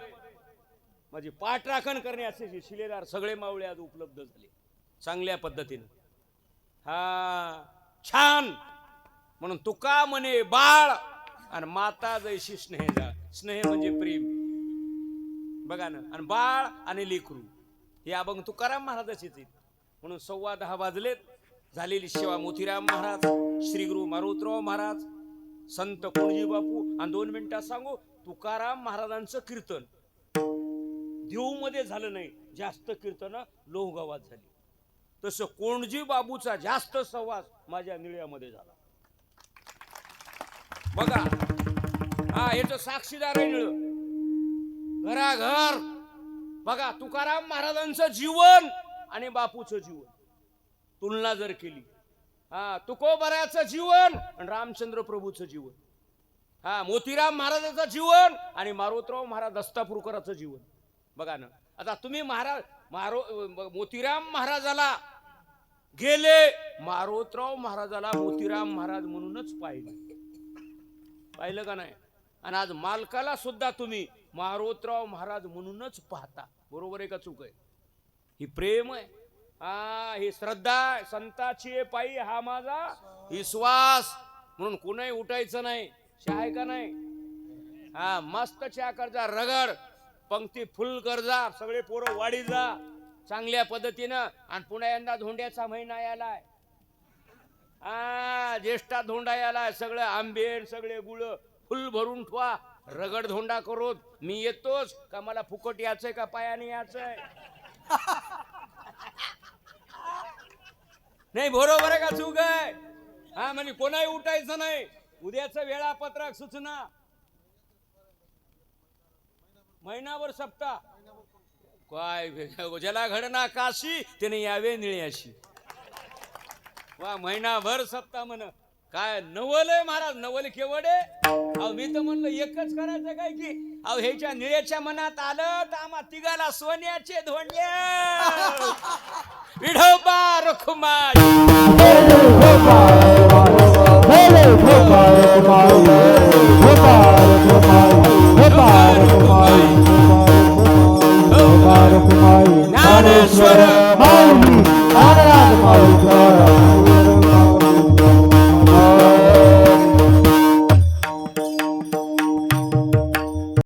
माझी पाठराखण करण्याचे शिलेदार सगळे मावळे आज उपलब्ध झाले चांगल्या पद्धतीने छान म्हणून तुका म्हणे बाळ आणि माता जैशी स्नेह म्हणजे प्रेम बघा ना आणि बाळ आणि लेकरू हे अभंग तुकाराम महाराजाचेच आहेत म्हणून 10:15 वाजलेत झालेली सेवा मोतीराम महाराज श्री गुरु मारुतराव महाराज संत कोणजी बापू आणि 2 मिनिटात सांगू तुकाराम महाराजांचं कीर्तन देऊ मध्ये झालं नाही जास्त कीर्तन लोहगावात झाली तसं कोणजी बाबूचा जास्त सहवास माझ्या निळ्यामध्ये झाला बघा याच साक्षीदार आहे निळ घराघर बघा तुकाराम महाराजांचं जीवन आणि बापूचं जीवन तुलना जर केली तुकोबराचं जीवन आणि रामचंद्र प्रभूचं जीवन मोतीराम महाराजांचं जीवन आणि मारुतराव महाराज दस्तापूरकरांचं जीवन बघा ना आता तुम्ही मोतीराम महाराजाला गेले मारुतराव महाराजाला मोतीराम महाराज म्हणूनच पाहिलं का नाही आणि आज मालकाला सुद्धा तुम्ही मारुतराव महाराज म्हणूनच पाहता बरोबर आहे का चूक आहे ही प्रेम आहे ही श्रद्धा संताची पायी हा माझा विश्वास म्हणून कुणाही उठायचं नाही चहा आहे का नाही मस्त चहा करजा रगड पंक्ती फुल करजा सगळे पोरं वाढी जा चांगल्या पद्धतीनं आणि पुन्हा यंदा धोंड्याचा महिना यालाय ज्येष्ठा धोंडा यालाय सगळं आंबेर सगळे गुळ फुल भरून ठेवा रगड धोंडा करोत मी येतोच का मला फुकट याचंय का पायाने याचंय नाही बरोबर आहे का चूक आहे म्हणजे कोणाही उठायचं नाही उद्याचं वेळापत्रक सूचना महिनाभर सप्ताह काय ज्याला घडना काशी त्याने यावे निळ्याशी वा महिनाभर सप्ताह म्हण काय नवल आहे महाराज नवल केवढ आहे मी तर म्हणलं एकच करायचं काय की ह्याच्या निळ्याच्या मनात आलं तर आम्हा तिघाला सोन्याचे धोंडे विढोबा रखुमाई ज्ञानेश्वर